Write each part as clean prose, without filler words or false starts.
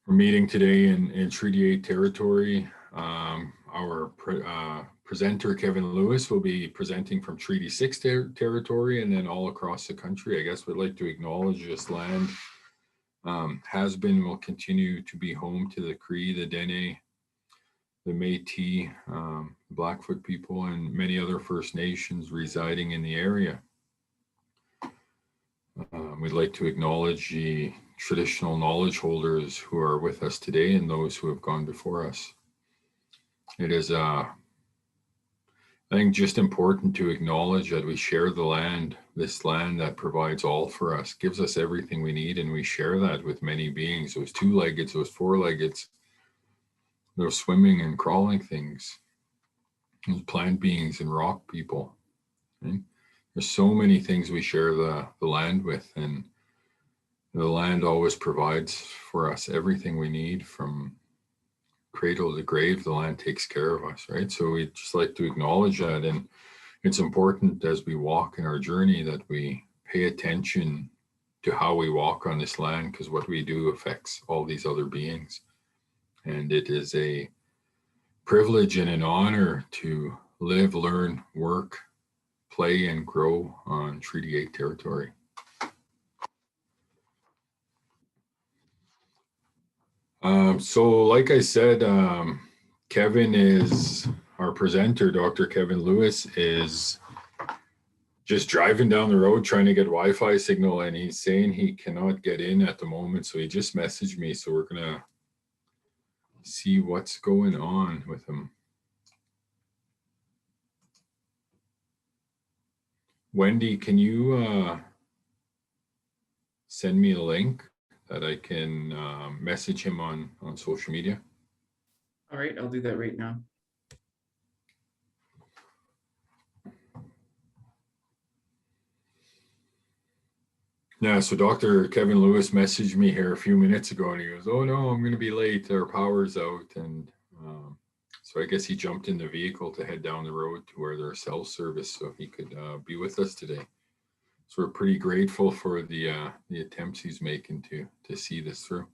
We're meeting today in Treaty 8 territory. Our presenter, Kevin Lewis, will be presenting from Treaty 6 territory and then all across the country. I guess we'd like to acknowledge this land has been and will continue to be home to the Cree, the Dene, the Métis, Blackfoot people, and many other First Nations residing in the area. We'd like to acknowledge the traditional knowledge holders who are with us today and those who have gone before us. It is, I think, just important to acknowledge that we share the land, this land that provides all for us, gives us everything we need, and we share that with many beings, those two-legged, those four-legged, those swimming and crawling things, those plant beings and rock people. Right? There's so many things we share the land with, and the land always provides for us everything we need from cradle to grave. The land takes care of us, right? So we just like to acknowledge that. And it's important as we walk in our journey that we pay attention to how we walk on this land, because what we do affects all these other beings. And it is a privilege and an honor to live, learn, work, play, and grow on Treaty 8 territory. So like I said, Kevin is our presenter. Dr. Kevin Lewis is just driving down the road trying to get Wi-Fi signal, and he's saying he cannot get in at the moment. So he just messaged me. So we're gonna see what's going on with him. Wendy, can you send me a link that I can message him on social media? All right, I'll do that right now. Yeah, so Dr. Kevin Lewis messaged me here a few minutes ago, and he goes, "Oh no, I'm going to be late. Our power's out." And so I guess he jumped in the vehicle to head down the road to where there's cell service so he could be with us today. So we're pretty grateful for the attempts he's making to see this through.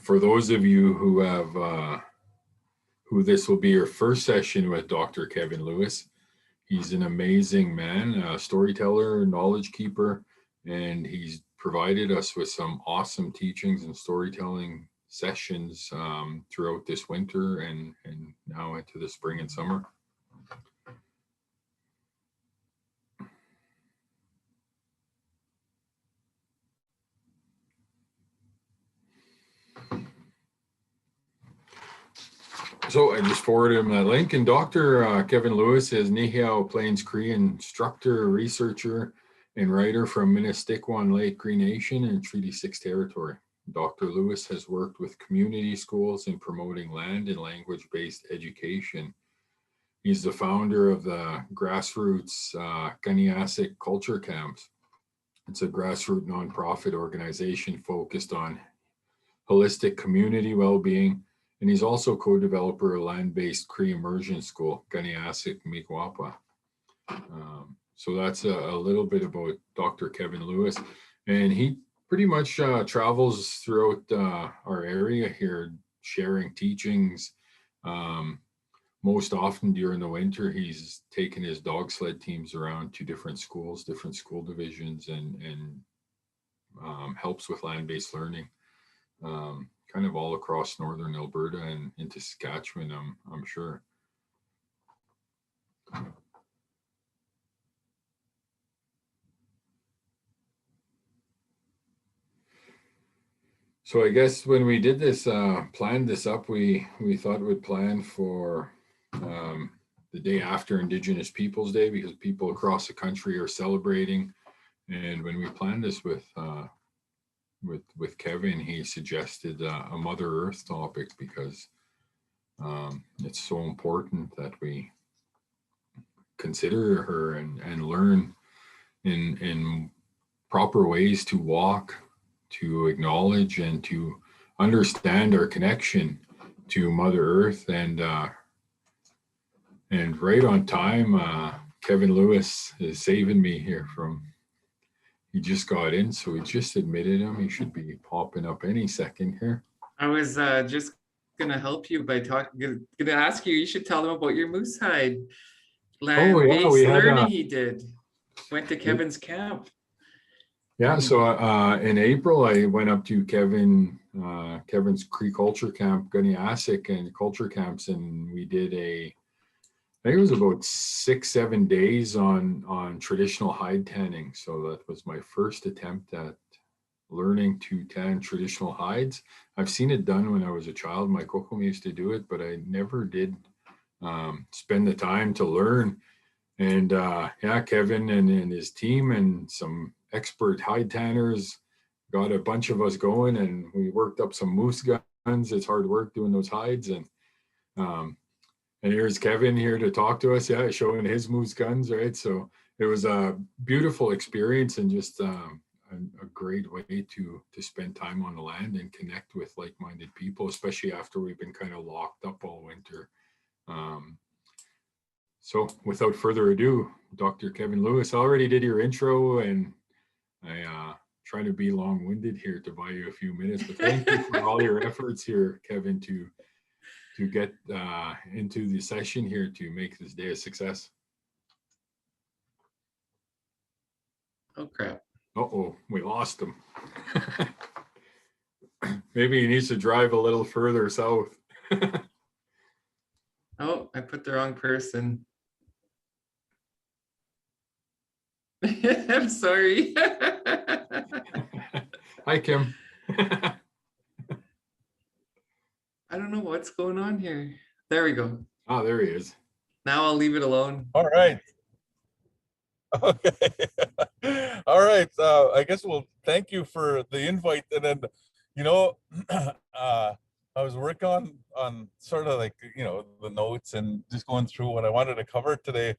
For those of you who have who this will be your first session with Dr. Kevin Lewis, he's an amazing man, a storyteller, knowledge keeper, and he's provided us with some awesome teachings and storytelling sessions throughout this winter and now into the spring and summer. So I just forwarded him that link, and Dr. Kevin Lewis is Nihiao Plains Cree instructor, researcher, and writer from Minnestikwan Lake Cree Nation and Treaty 6 territory. Dr. Lewis has worked with community schools in promoting land and language-based education. He's the founder of the grassroots ohkâwîmâw culture camps. It's a grassroots nonprofit organization focused on holistic community well-being. And he's also co-developer of land-based Cree immersion school, ohkâwîmâw Miigwapa. So that's a little bit about Dr. Kevin Lewis. And he pretty much travels throughout our area here, sharing teachings. Most often during the winter, he's taken his dog sled teams around to different schools, different school divisions, and helps with land-based learning. Kind of all across northern Alberta and into Saskatchewan, I'm sure. So I guess when we did this, planned this up, we thought we'd plan for the day after Indigenous Peoples Day, because people across the country are celebrating. And when we planned this with Kevin, he suggested a Mother Earth topic because it's so important that we consider her and learn in proper ways to walk, to acknowledge, and to understand our connection to Mother Earth. And right on time, Kevin Lewis is saving me here from he just got in, so we just admitted him. He should be popping up any second here. I was just gonna help you by gonna ask you. You should tell them about your moose hide Oh yeah, we land-based had learning he did. Went to Kevin's camp. yeah. So in April, I went up to Kevin's Cree culture camp, Guniasic, and culture camps, and we did I think it was about 6-7 days on traditional hide tanning. So that was my first attempt at learning to tan traditional hides. I've seen it done when I was a child. My kokum used to do it, but I never did spend the time to learn. And yeah, Kevin and his team and some expert hide tanners got a bunch of us going, and we worked up some moose guns. It's hard work doing those hides. And here's Kevin here to talk to us, yeah, showing his moose guns, right? So it was a beautiful experience and just a great way to spend time on the land and connect with like-minded people, especially after we've been kind of locked up all winter. So without further ado, Dr. Kevin Lewis, I already did your intro, and I trying to be long-winded here to buy you a few minutes, but thank you for all your efforts here, Kevin, to get into the session here to make this day a success. Oh crap. Uh-oh, we lost him. Maybe he needs to drive a little further south. Oh, I put the wrong person. I'm sorry. Hi, Kim. I don't know what's going on here. There we go. Oh, there he is. Now I'll leave it alone. All right. Okay. All right. I guess we'll thank you for the invite. And then, you know, I was working on sort of like, you know, the notes and just going through what I wanted to cover today.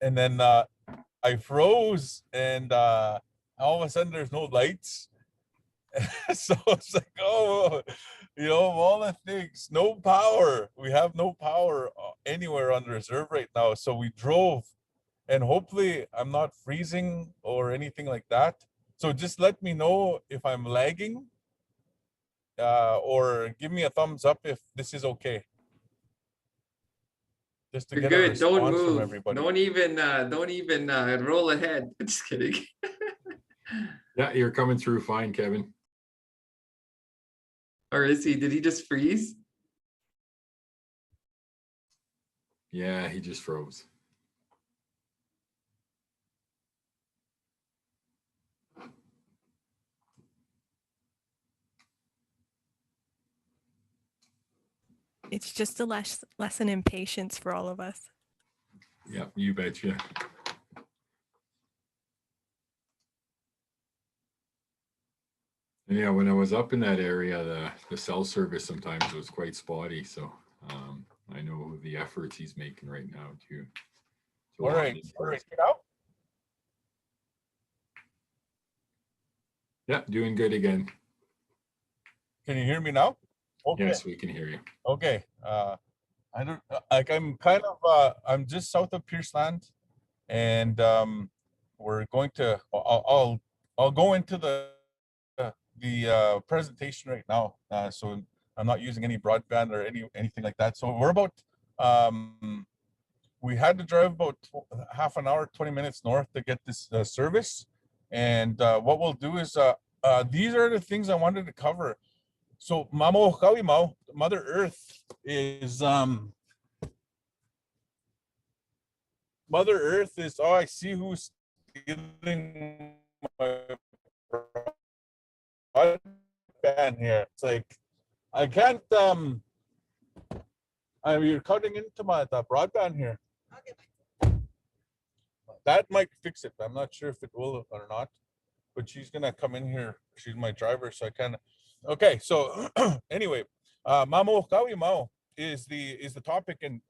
And then I froze, and all of a sudden there's no lights. So it's like, oh, you know, of all the things, no power. We have no power anywhere on the reserve right now. So we drove, and hopefully I'm not freezing or anything like that. So just let me know if I'm lagging, or give me a thumbs up if this is okay. Just to You're get a good. Don't response from move. everybody. Don't even roll ahead. Just kidding. Yeah, you're coming through fine, Kevin. Or is he? Did he just freeze? Yeah, he just froze. It's just a lesson in patience for all of us. Yeah, you betcha. And yeah, when I was up in that area, the cell service sometimes was quite spotty. So I know the efforts he's making right now to All right. Get out. Yeah, doing good again. Can you hear me now? Okay. Yes, we can hear you. Okay. I don't like. I'm kind of. I'm just south of Pierceland, and we're going to. I'll go into the presentation right now. So I'm not using any broadband or anything like that. So we're about. We had to drive about half an hour, 20 minutes north to get this service, and what we'll do is these are the things I wanted to cover. So mâmawi, ohkâwîmâw, Mother Earth is Mother Earth is. Oh, I see who's stealing my broadband here. It's like I can't. You're cutting into the broadband here. That might fix it. I'm not sure if it will or not. But she's gonna come in here. She's my driver, so I kind of. Okay, so anyway, mâmawi, ohkâwîmâw is the topic, and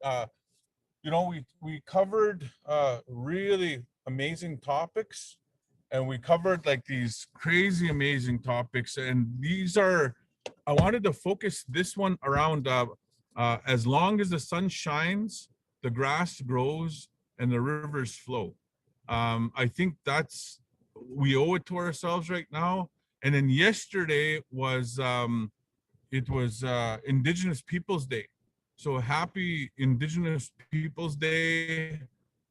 you know, we covered really amazing topics, and we covered like these crazy amazing topics, and these are. I wanted to focus this one around as long as the sun shines, the grass grows, and the rivers flow. I think that's we owe it to ourselves right now. And then yesterday was Indigenous Peoples Day. So happy Indigenous Peoples Day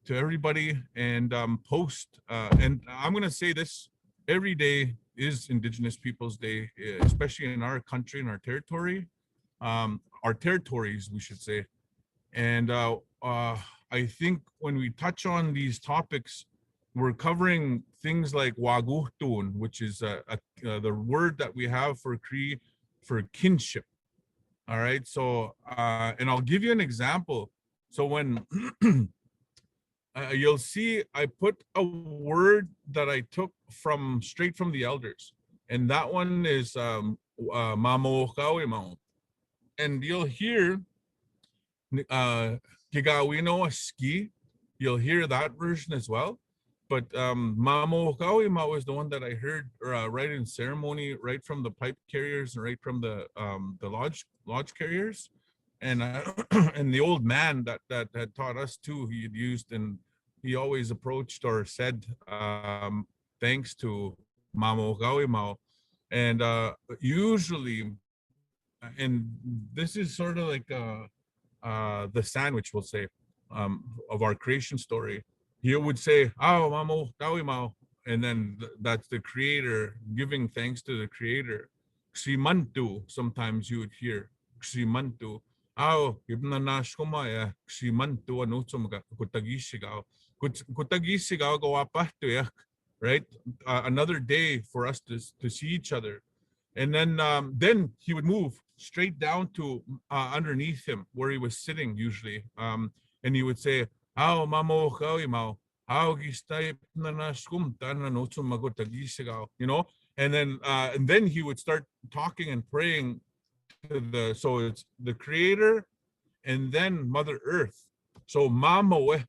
to everybody. And and I'm gonna say this, every day is Indigenous Peoples Day, especially in our country, in our territory, our territories, we should say. And I think when we touch on these topics, we're covering things like waguhtun, which is the word that we have for Cree for kinship. All right. So, and I'll give you an example. So when you'll see, I put a word that I took straight from the elders, and that one is ohkâwîmâw. And you'll hear gigawino ski. You'll hear that version as well. But ohkâwîmâw is the one that I heard right in ceremony, right from the pipe carriers, and right from the lodge carriers, and and the old man that had taught us too. He had used, and he always approached or said thanks to ohkâwîmâw, and usually, and this is sort of like the sandwich, we'll say, of our creation story. He would say, "Oh, ohkâwîmâw," and then that's the creator giving thanks to the creator. Ksimantu, sometimes you would hear Ksimantu. Oh, ibnanashkumaya Ksimantu anutsumga kutagisigaw. Kutagisigaw gawapahtuyak, right? Another day for us to see each other. And then he would move straight down to underneath him where he was sitting usually. And he would say, "How ohkâwîmâw, how gistay nanaskum tananotsum magotagisigaw," you know, and then he would start talking and praying to so it's the creator and then Mother Earth. So mâmawi,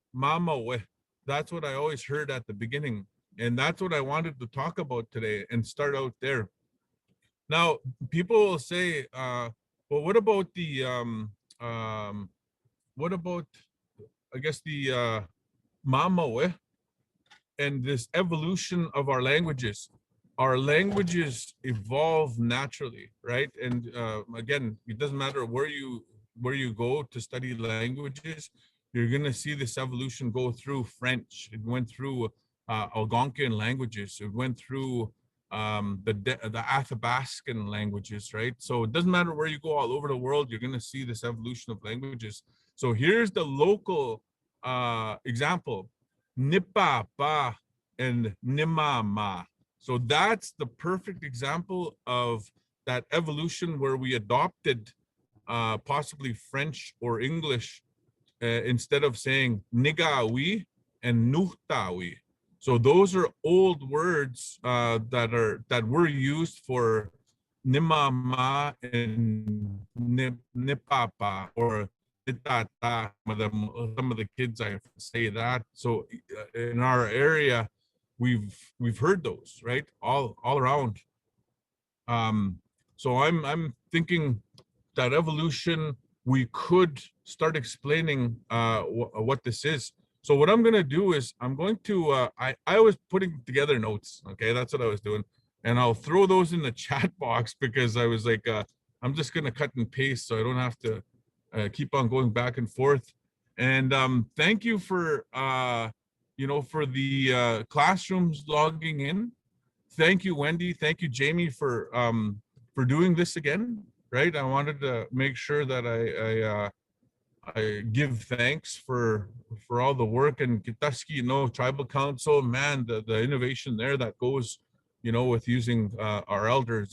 that's what I always heard at the beginning. And that's what I wanted to talk about today and start out there. Now, people will say, well, what about the what about, I guess, the mâmawi and this evolution of our languages? Our languages evolve naturally, right? And again, it doesn't matter where you go to study languages, you're gonna see this evolution go through French. It went through Algonquian languages. It went through the Athabascan languages, right? So it doesn't matter where you go all over the world, you're gonna see this evolution of languages. So here's the local example, nipa pa and nimama. So that's the perfect example of that evolution where we adopted possibly French or English instead of saying nigawi and nuhtawi. So those are old words that were used for nimama and nipapa or nitata. Some of the kids I say that. So in our area, we've heard those, right, all around. So I'm thinking that evolution, we could start explaining what this is. So what I'm gonna do is I'm going to I was putting together notes. Okay, that's what I was doing, and I'll throw those in the chat box because I was like, I'm just gonna cut and paste so I don't have to keep on going back and forth. And thank you for for the classrooms logging in. Thank you, Wendy. Thank you, Jamie, for doing this again. Right, I wanted to make sure that I give thanks for all the work, and Kitaski, Tribal Council, man, the innovation there that goes, with using our elders,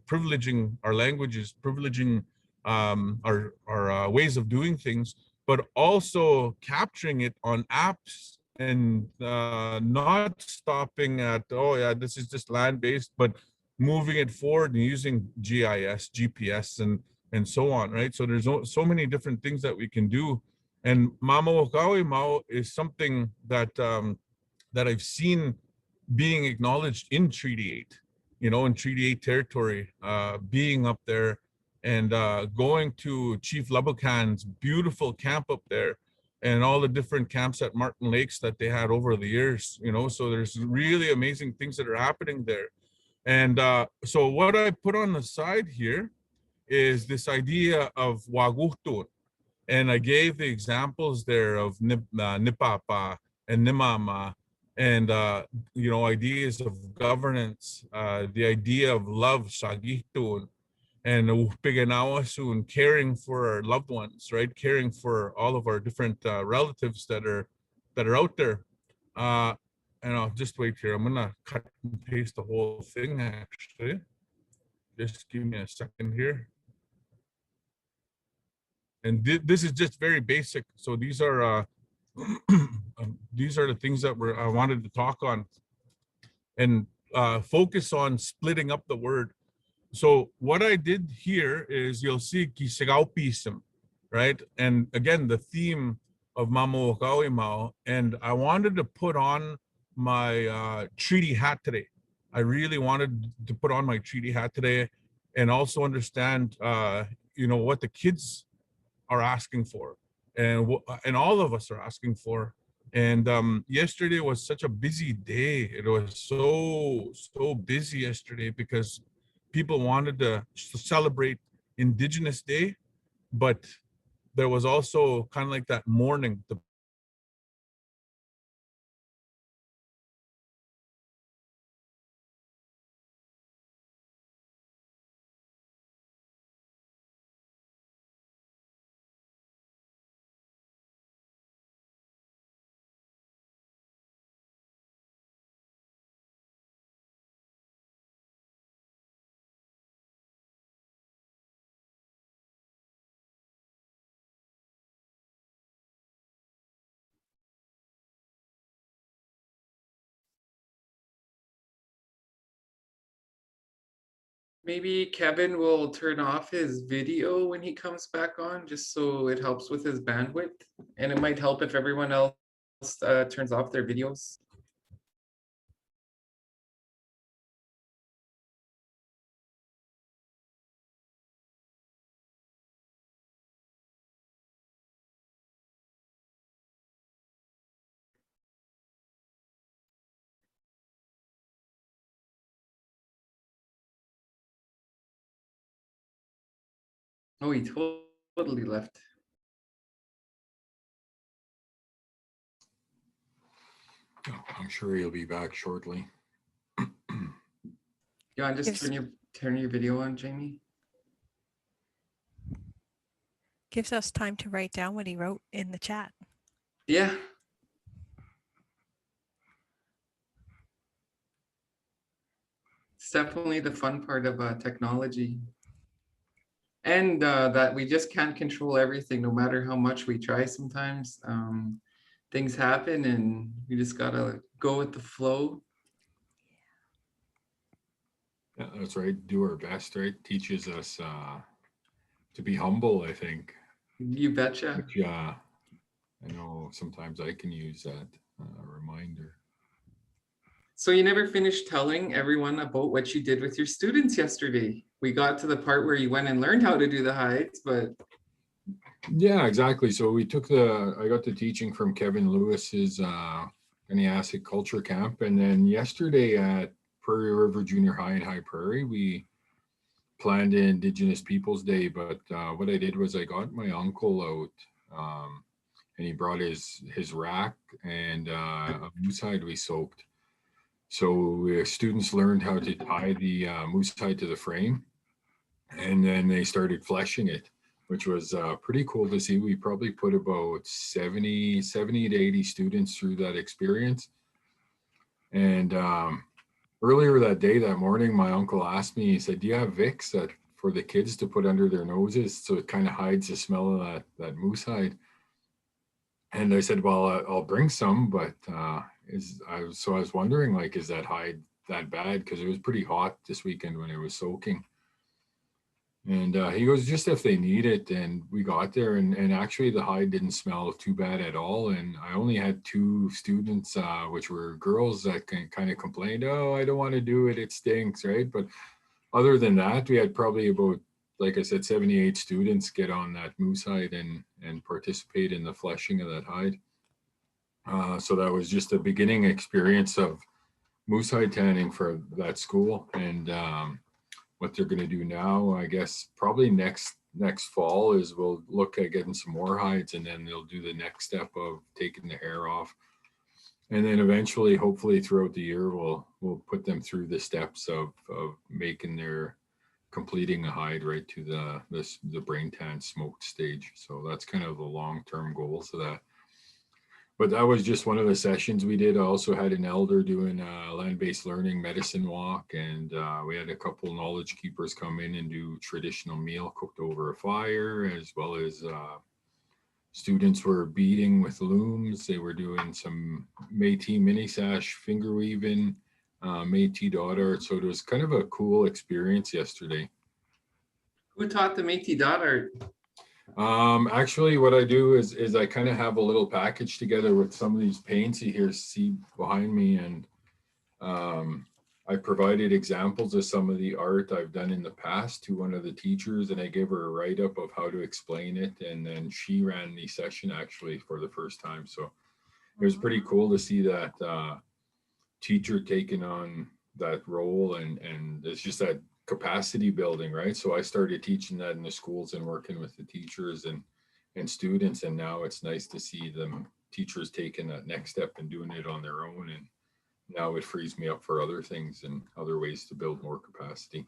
privileging our languages, privileging our ways of doing things, but also capturing it on apps and not stopping at, oh yeah, this is just land-based, but moving it forward and using GIS, GPS, and so on, right? So there's so many different things that we can do. And ohkâwîmâw is something that that I've seen being acknowledged in Treaty 8, in Treaty 8 territory, being up there and going to Chief Labukan's beautiful camp up there. and all the different camps at Martin Lakes that they had over the years, so there's really amazing things that are happening there. And so what I put on the side here is this idea of wagutun. And I gave the examples there of nipapa and nimama, and ideas of governance, the idea of love, sagitun, and ohkâwîmâw, and caring for our loved ones, right? Caring for all of our different relatives that are out there. And I'll just wait here. I'm gonna cut and paste the whole thing actually. Just give me a second here. And this is just very basic. So these are these are the things that I wanted to talk on, and focus on splitting up the word. So what I did here is, you'll see kisagaupism, right? And again, the theme of ohkâwîmâw, and I wanted to put on my treaty hat today. I really wanted to put on my treaty hat today, and also understand what the kids are asking for, and all of us are asking for. And yesterday was such a busy day. It was so busy yesterday because people wanted to celebrate Indigenous Day, but there was also kind of like that mourning. Maybe Kevin will turn off his video when he comes back on, just so it helps with his bandwidth. And it might help if everyone else turns off their videos. Oh, he totally left. Oh, I'm sure he'll be back shortly. You want to just turn your video on, Jamie? Gives us time to write down what he wrote in the chat. Yeah. It's definitely the fun part of technology. And that we just can't control everything, no matter how much we try sometimes. Things happen and you just gotta go with the flow. Yeah, that's right. Do our best, right? Teaches us to be humble, I think. You betcha. Which, I know sometimes I can use that reminder. So you never finished telling everyone about what you did with your students yesterday. We got to the part where you went and learned how to do the hides, but. Yeah, exactly. So I got the teaching from Kevin Lewis's ohkâwîmâw culture camp. And then yesterday at Prairie River Junior High in High Prairie, we planned Indigenous Peoples Day. But what I did was I got my uncle out and he brought his rack and a moose hide we soaked. So students learned how to tie the moose hide to the frame, and then they started fleshing it, which was pretty cool to see. We probably put about 70 to 80 students through that experience. And earlier that morning, my uncle asked me, he said, do you have Vicks for the kids to put under their noses so it kind of hides the smell of that moose hide? And I said, well, I'll bring some, but I was wondering, like, is that hide that bad? Because it was pretty hot this weekend when it was soaking. And he goes, just if they need it. And we got there, and actually the hide didn't smell too bad at all. And I only had 2 students, which were girls, that kind of complained, oh, I don't want to do it, it stinks, right? But other than that, we had probably about like I said, 78 students get on that moose hide and participate in the fleshing of that hide. So that was just a beginning experience of moose hide tanning for that school. And what they're going to do now, I guess, probably next fall is we'll look at getting some more hides, and then they'll do the next step of taking the hair off. And then eventually, hopefully throughout the year, we'll put them through the steps of making their completing a hide right to the brain tan smoked stage. So that's kind of the long-term goals of that. But that was just one of the sessions we did. I also had an elder doing a land-based learning medicine walk, and we had a couple knowledge keepers come in and do traditional meal cooked over a fire, as well as students were beading with looms. They were doing some Métis mini sash finger weaving, Métis dot art. So it was kind of a cool experience yesterday. Who taught the Métis dot art? Actually, what I do is I kind of have a little package together with some of these paints you see behind me, and I provided examples of some of the art I've done in the past to one of the teachers, and I gave her a write-up of how to explain it, and then she ran the session actually for the first time. So it was pretty cool to see that teacher taking on that role, and it's just that capacity building, right? So I started teaching that in the schools and working with the teachers and students, and now it's nice to see them teachers taking that next step and doing it on their own. And now it frees me up for other things and other ways to build more capacity.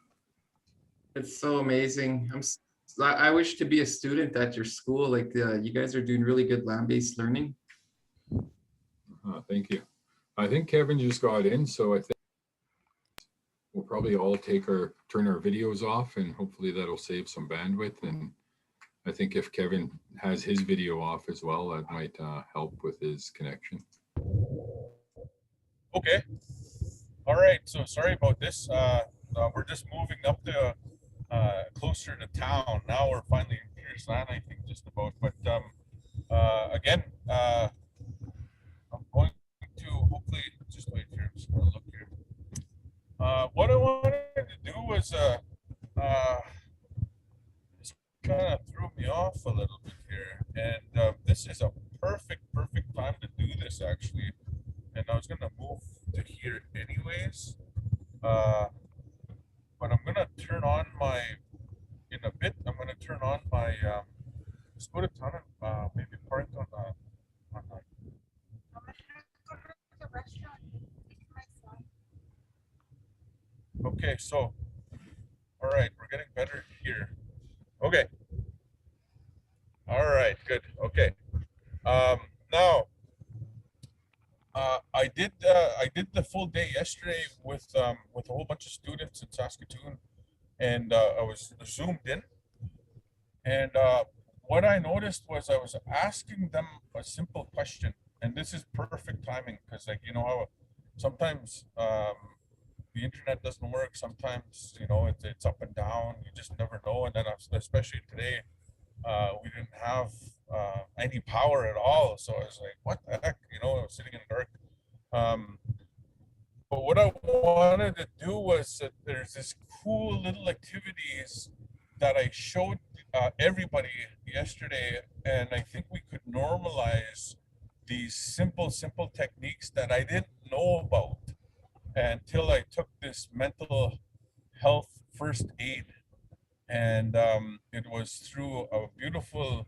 It's so amazing. I wish to be a student at your school. Like you guys are doing really good land-based learning. Thank you. I think Kevin just got in, so I think we'll probably all turn our videos off, and hopefully that'll save some bandwidth. And I think if Kevin has his video off as well, that might help with his connection. Okay. All right. So sorry about this. We're just moving up to closer to town. Now we're finally in Pierce Land, I think, just about. But again, I'm going to hopefully just wait here. I'm just going to look here. What I wanted to do was just kind of threw me off a little bit here, and this is a perfect time to do this actually. And I was gonna move to here anyways, but I'm gonna turn on my, in a bit, I'm gonna turn on my, let's go to town and maybe park on the, okay, so, all right, we're getting better here. Okay. All right, good, okay. Now, I did the full day yesterday with a whole bunch of students in Saskatoon, and I was zoomed in, and what I noticed was I was asking them a simple question, and this is perfect timing because, like, you know how sometimes the internet doesn't work, sometimes, you know, it's up and down, you just never know, and then especially today we didn't have any power at all, so I was like, what the heck, you know, I was sitting in the dark. But what I wanted to do was that there's this cool little activities that I showed everybody yesterday, and I think we could normalize these simple techniques that I didn't know about until I took this mental health first aid. And it was through a beautiful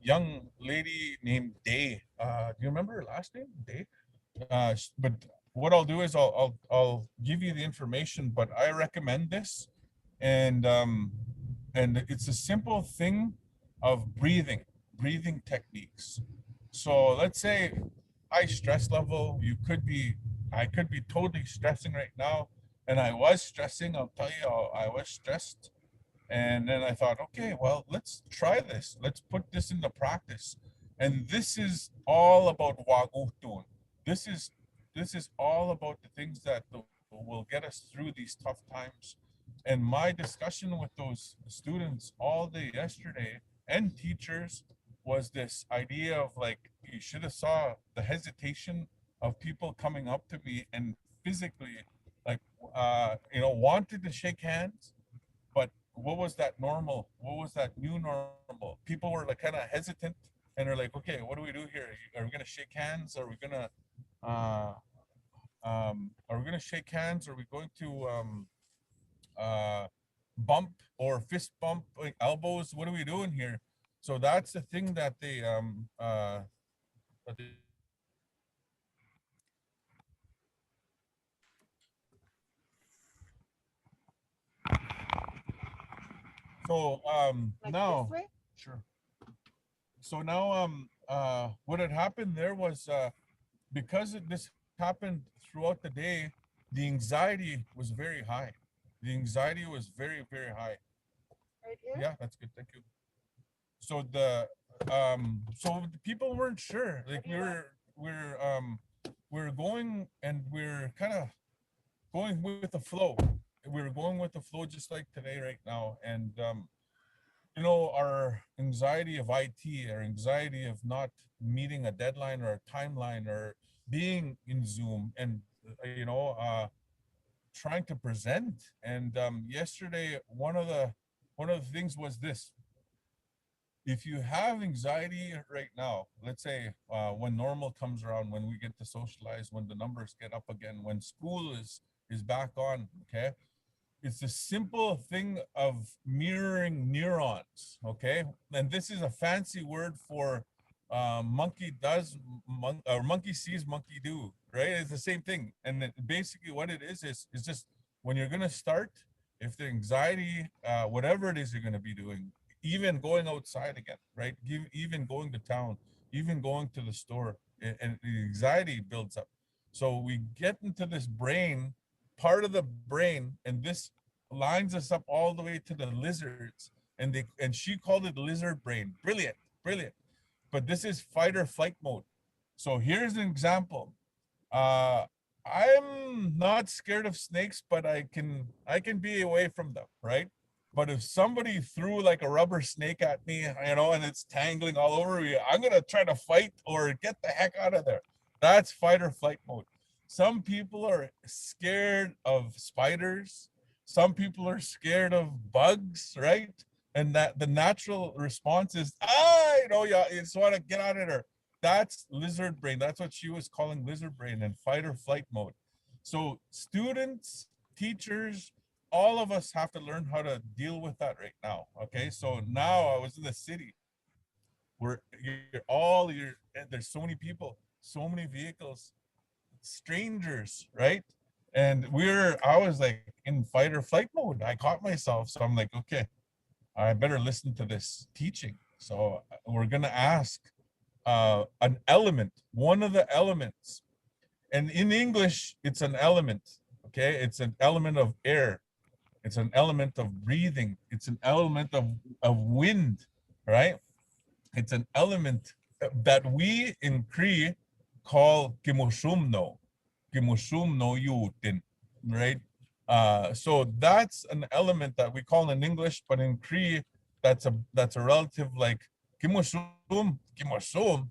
young lady named Day. Do you remember her last name? Day? But what I'll do is I'll give you the information, but I recommend this. And it's a simple thing of breathing techniques. So let's say high stress level, I could be totally stressing right now. And I was stressing, I'll tell you, I was stressed. And then I thought, okay, well, let's try this. Let's put this into practice. And this is all about wâsakâyâsiw. This is all about the things that will get us through these tough times. And my discussion with those students all day yesterday and teachers was this idea of, like, you should have saw the hesitation of people coming up to me and physically, like, you know, wanted to shake hands, but what was that normal? What was that new normal? People were like kind of hesitant, and they're like, okay, what do we do here? Are we gonna shake hands? Are we gonna shake hands? Are we going to bump or fist bump, like elbows? What are we doing here? So that's the thing that they so Like now, this way? sure. So now what had happened there was because this happened throughout the day, the anxiety was very high. The anxiety was very, very high. Right here? Yeah, that's good. Thank you. So so the people weren't sure. Like we're going, and we're kind of going with the flow. We were going with the flow just like today right now. And you know, our anxiety of IT, our anxiety of not meeting a deadline or a timeline or being in Zoom, and you know, trying to present. And yesterday, one of the things was this: if you have anxiety right now, let's say when normal comes around, when we get to socialize, when the numbers get up again, when school is back on, okay, it's a simple thing of mirroring neurons, okay? And this is a fancy word for monkey sees, monkey do, right? It's the same thing. And basically what it is just when you're gonna start, if the anxiety, whatever it is you're gonna be doing, even going outside again, right? Even going to town, even going to the store, and the anxiety builds up. So we get into this brain, part of the brain, and this lines us up all the way to the lizards, and she called it lizard brain. Brilliant, brilliant. But this is fight or flight mode. So here's an example. I'm not scared of snakes, but I can be away from them, right? But if somebody threw like a rubber snake at me, you know, and it's tangling all over me, I'm gonna try to fight or get the heck out of there. That's fight or flight mode. Some people are scared of spiders. Some people are scared of bugs, right? And that the natural response is, you know, yeah, you just want to get out of there. That's lizard brain. That's what she was calling lizard brain and fight or flight mode. So students, teachers, all of us have to learn how to deal with that right now. Okay. So now I was in the city where there's so many people, so many vehicles, strangers, right? And I was like in fight or flight mode. I caught myself. So I'm like, okay, I better listen to this teaching. So we're going to ask an element, one of the elements. And in English, it's an element. Okay. It's an element of air. It's an element of breathing. It's an element of wind, right? It's an element that we in Cree call kimosumno yutin, right? So that's an element that we call in English, but in Cree, that's a relative, like kimosum,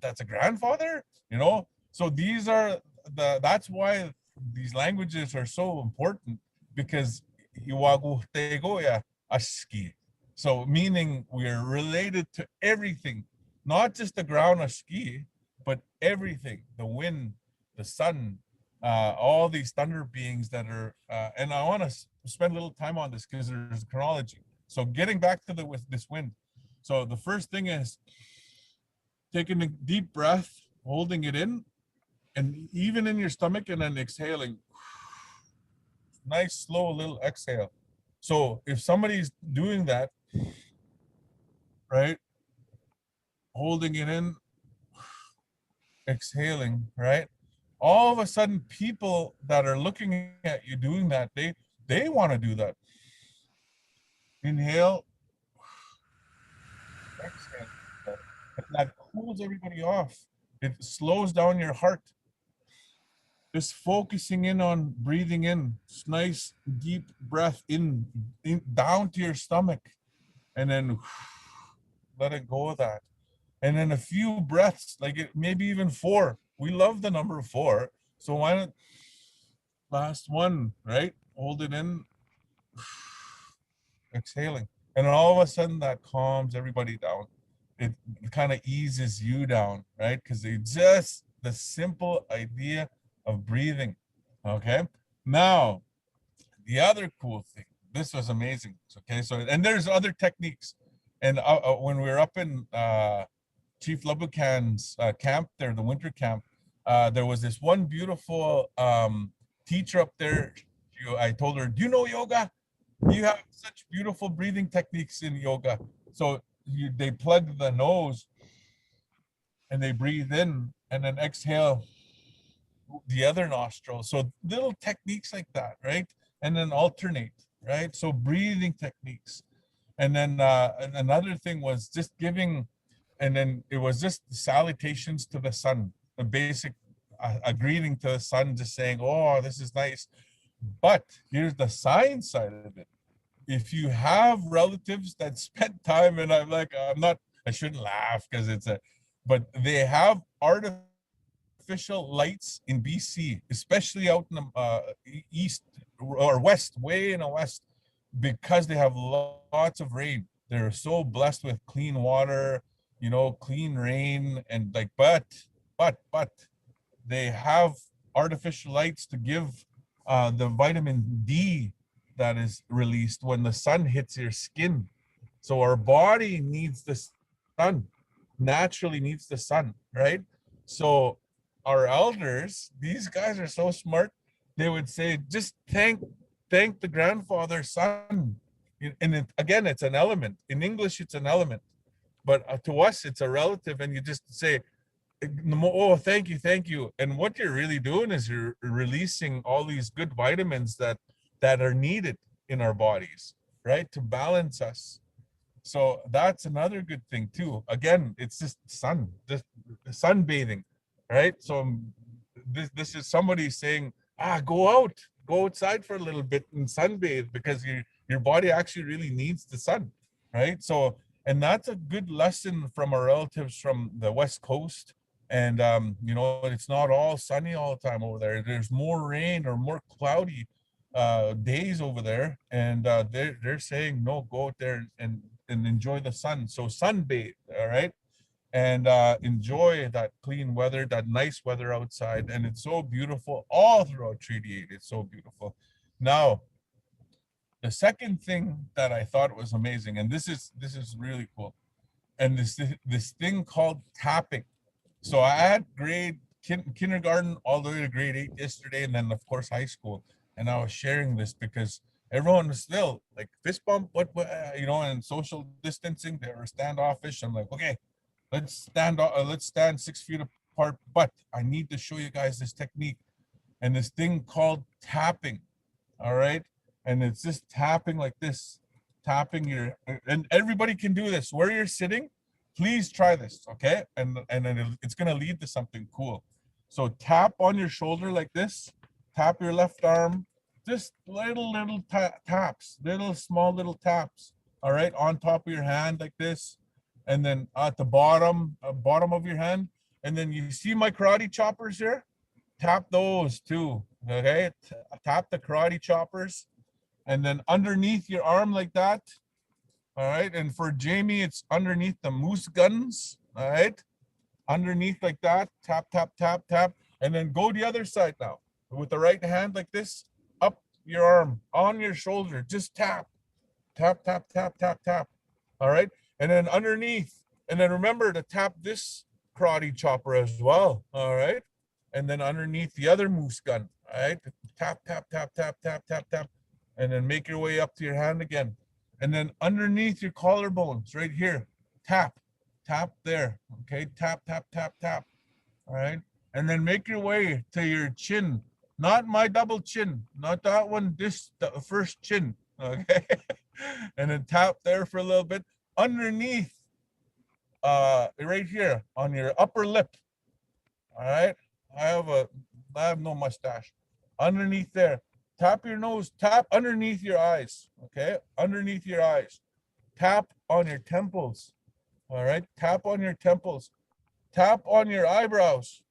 that's a grandfather, you know? So these are that's why these languages are so important, because iwagu tegoya aski. So meaning we're related to everything, not just the ground aski, but everything, the wind, the sun, all these thunder beings that are, and I want to spend a little time on this because there's a chronology. So getting back to with this wind. So the first thing is taking a deep breath, holding it in, and even in your stomach, and then exhaling. Nice, slow little exhale. So if somebody's doing that, right, holding it in, exhaling, right, all of a sudden people that are looking at you doing that, they want to do that. Inhale, exhale. And that cools everybody off. It slows down your heart. Just focusing in on breathing in, nice deep breath in down to your stomach, and then let it go of that. And then a few breaths, like maybe even 4. We love the number 4. So why not last one, right? Hold it in, exhaling. And all of a sudden that calms everybody down. It kind of eases you down, right? Because it's just the simple idea of breathing. Okay. Now, the other cool thing, this was amazing. Okay. So, and there's other techniques. And when we were up in Chief Labukan's camp there, the winter camp, there was this one beautiful teacher up there. I told her, do you know yoga? You have such beautiful breathing techniques in yoga. So they plug the nose and they breathe in and then exhale the other nostril. So little techniques like that, right? And then alternate, right? So breathing techniques. And then another thing was just giving, and then it was just salutations to the sun, a basic a greeting to the sun, just saying, oh, this is nice. But here's the science side of it. If you have relatives that spend time, and I'm like, I shouldn't laugh because but they have artificial lights in BC, especially out in the east or west, way in the west, because they have lots of rain. They're so blessed with clean water, clean rain, and like, but they have artificial lights to give the vitamin D that is released when the sun hits your skin. So our body needs the sun, naturally needs the sun, right? So our elders, these guys are so smart, they would say, just thank the grandfather sun. And again, it's an element. In English, it's an element. But to us, it's a relative, and you just say, oh, thank you. And what you're really doing is you're releasing all these good vitamins that are needed in our bodies, right, to balance us. So that's another good thing too. Again, it's just sunbathing, right? So this is somebody saying, go outside for a little bit and sunbathe, because your body actually really needs the sun, right? So, and that's a good lesson from our relatives from the West Coast. And it's not all sunny all the time over there. There's more rain or more cloudy days over there, and they're saying, no, go out there and enjoy the sun. So sunbathe, all right, and enjoy that clean weather, that nice weather outside. And it's so beautiful all throughout Treaty 8. It's so beautiful. Now, the second thing that I thought was amazing, and this is really cool, and this thing called tapping. So I had kindergarten all the way to grade 8 yesterday, and then of course high school. And I was sharing this because everyone was still like fist bump, and social distancing. They were standoffish. I'm like, okay, let's stand 6 feet apart. But I need to show you guys this technique and this thing called tapping. All right, and it's just tapping like this, and everybody can do this where you're sitting. Please try this, okay? And then it's gonna lead to something cool. So tap on your shoulder like this, tap your left arm, just little taps, small little taps, all right, on top of your hand like this, and then at the bottom of your hand, and then you see my karate choppers here, tap those too, okay? Tap the karate choppers, and then underneath your arm like that. All right, and for Jamie, it's underneath the moose guns. All right, underneath like that, tap, and then go the other side now with the right hand like this, up your arm, on your shoulder, just tap. All right, and then underneath, and then remember to tap this karate chopper as well. All right, and then underneath the other moose gun. All right, tap, and then make your way up to your hand again. And then underneath your collarbones, right here, tap there, okay? Tap. All right, and then make your way to your chin, not my double chin, not that one, the first chin, okay? And then tap there for a little bit. Underneath, right here on your upper lip, all right? I have no mustache. Underneath there. Tap your nose, tap underneath your eyes, okay? Underneath your eyes. Tap on your temples, all right? Tap on your temples. Tap on your eyebrows,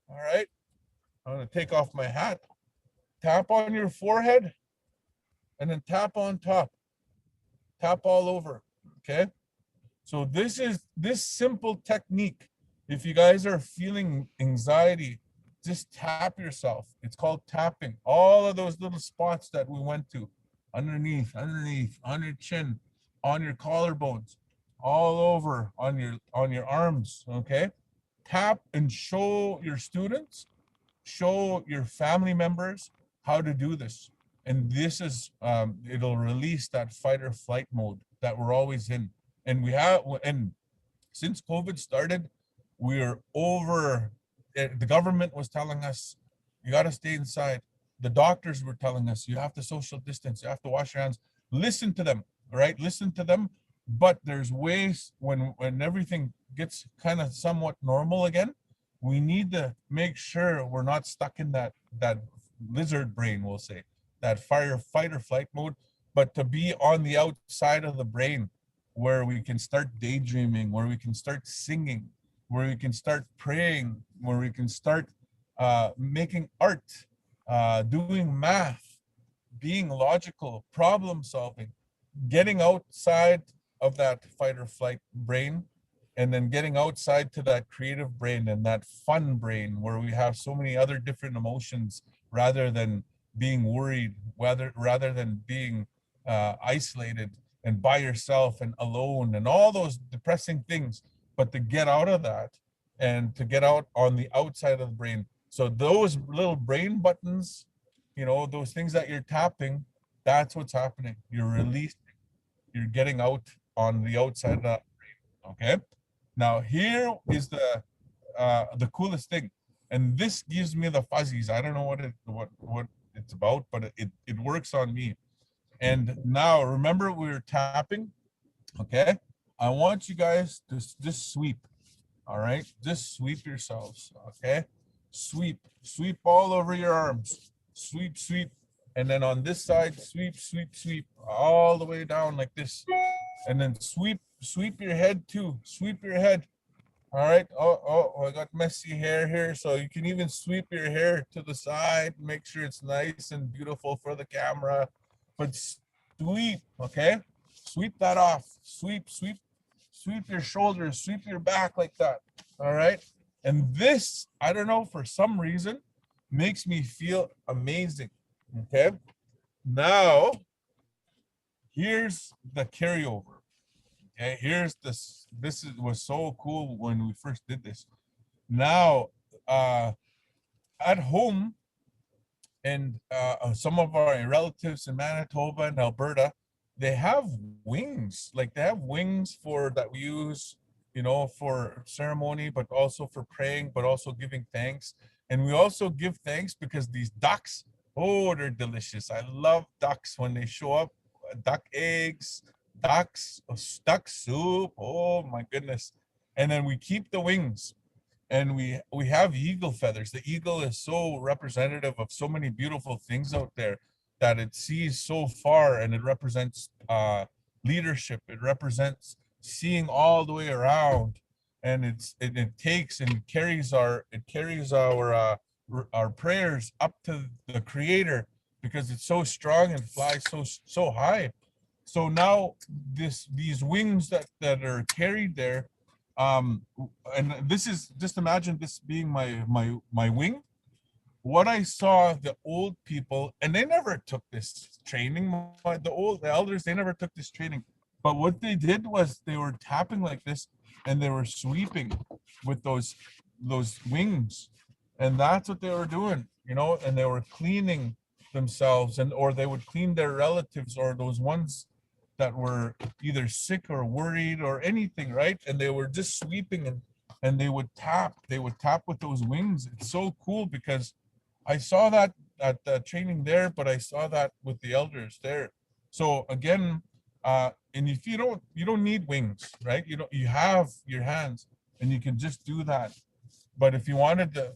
all right? I'm gonna take off my hat. Tap on your forehead, and then tap on top. tap all over, okay? So this simple technique, if you guys are feeling anxiety, just tap yourself. It's called tapping. All of those little spots that we went to, underneath, on your chin, on your collarbones, all over on your arms, okay? Tap and show your students, show your family members how to do this. And this is, it'll release that fight or flight mode that we're always in. And since COVID started, we're over, the government was telling us, you got to stay inside. The doctors were telling us, you have to social distance, you have to wash your hands. Listen to them, right? Listen to them. But there's ways when everything gets kind of somewhat normal again, we need to make sure we're not stuck in that lizard brain, we'll say, that fight or flight mode, but to be on the outside of the brain, where we can start daydreaming, where we can start singing, where we can start praying, where we can start making art, doing math, being logical, problem solving, getting outside of that fight or flight brain, and then getting outside to that creative brain and that fun brain where we have so many other different emotions, rather than being worried, rather than being isolated and by yourself and alone and all those depressing things, but to get out of that and to get out on the outside of the brain. So those little brain buttons, you know, those things that you're tapping, that's what's happening. You're releasing, you're getting out on the outside of that brain, okay? Now here is the coolest thing, and this gives me the fuzzies. I don't know what it's about, but it works on me. And now remember, we were tapping, okay? I want you guys to just sweep, all right? Just sweep yourselves, okay? Sweep all over your arms. Sweep. And then on this side, sweep, all the way down like this. And then sweep your head too. Sweep your head. All right. Oh, I got messy hair here. So you can even sweep your hair to the side. Make sure it's nice and beautiful for the camera. But sweep, okay? Sweep that off. Sweep your shoulders, sweep your back like that. All right. And this, I don't know, for some reason, makes me feel amazing. Okay. Now, here's the carryover. Okay, here's this. Was so cool when we first did this. Now, at home, and some of our relatives in Manitoba and Alberta, they have wings. Like they have wings that we use, you know, for ceremony, but also for praying, but also giving thanks. And we also give thanks because these ducks, oh, they're delicious. I love ducks when they show up. Duck eggs, duck soup. Oh my goodness. And then we keep the wings, and we have eagle feathers. The eagle is so representative of so many beautiful things out there, that it sees so far, and it represents leadership. It represents seeing all the way around, and it takes and carries our prayers up to the Creator, because it's so strong and flies so high. So now these wings that are carried there, and this is, just imagine this being my wing. What I saw the old people, and they never took this training, the elders, they never took this training, but what they did was they were tapping like this, and they were sweeping with those wings, and that's what they were doing, you know, and they were cleaning themselves, or they would clean their relatives, or those ones that were either sick or worried or anything, right? And they were just sweeping, and they would tap with those wings. It's so cool, because I saw that at the training there, but I saw that with the elders there. So again, and if you don't need wings, right? You have your hands, and you can just do that. But if you wanted to,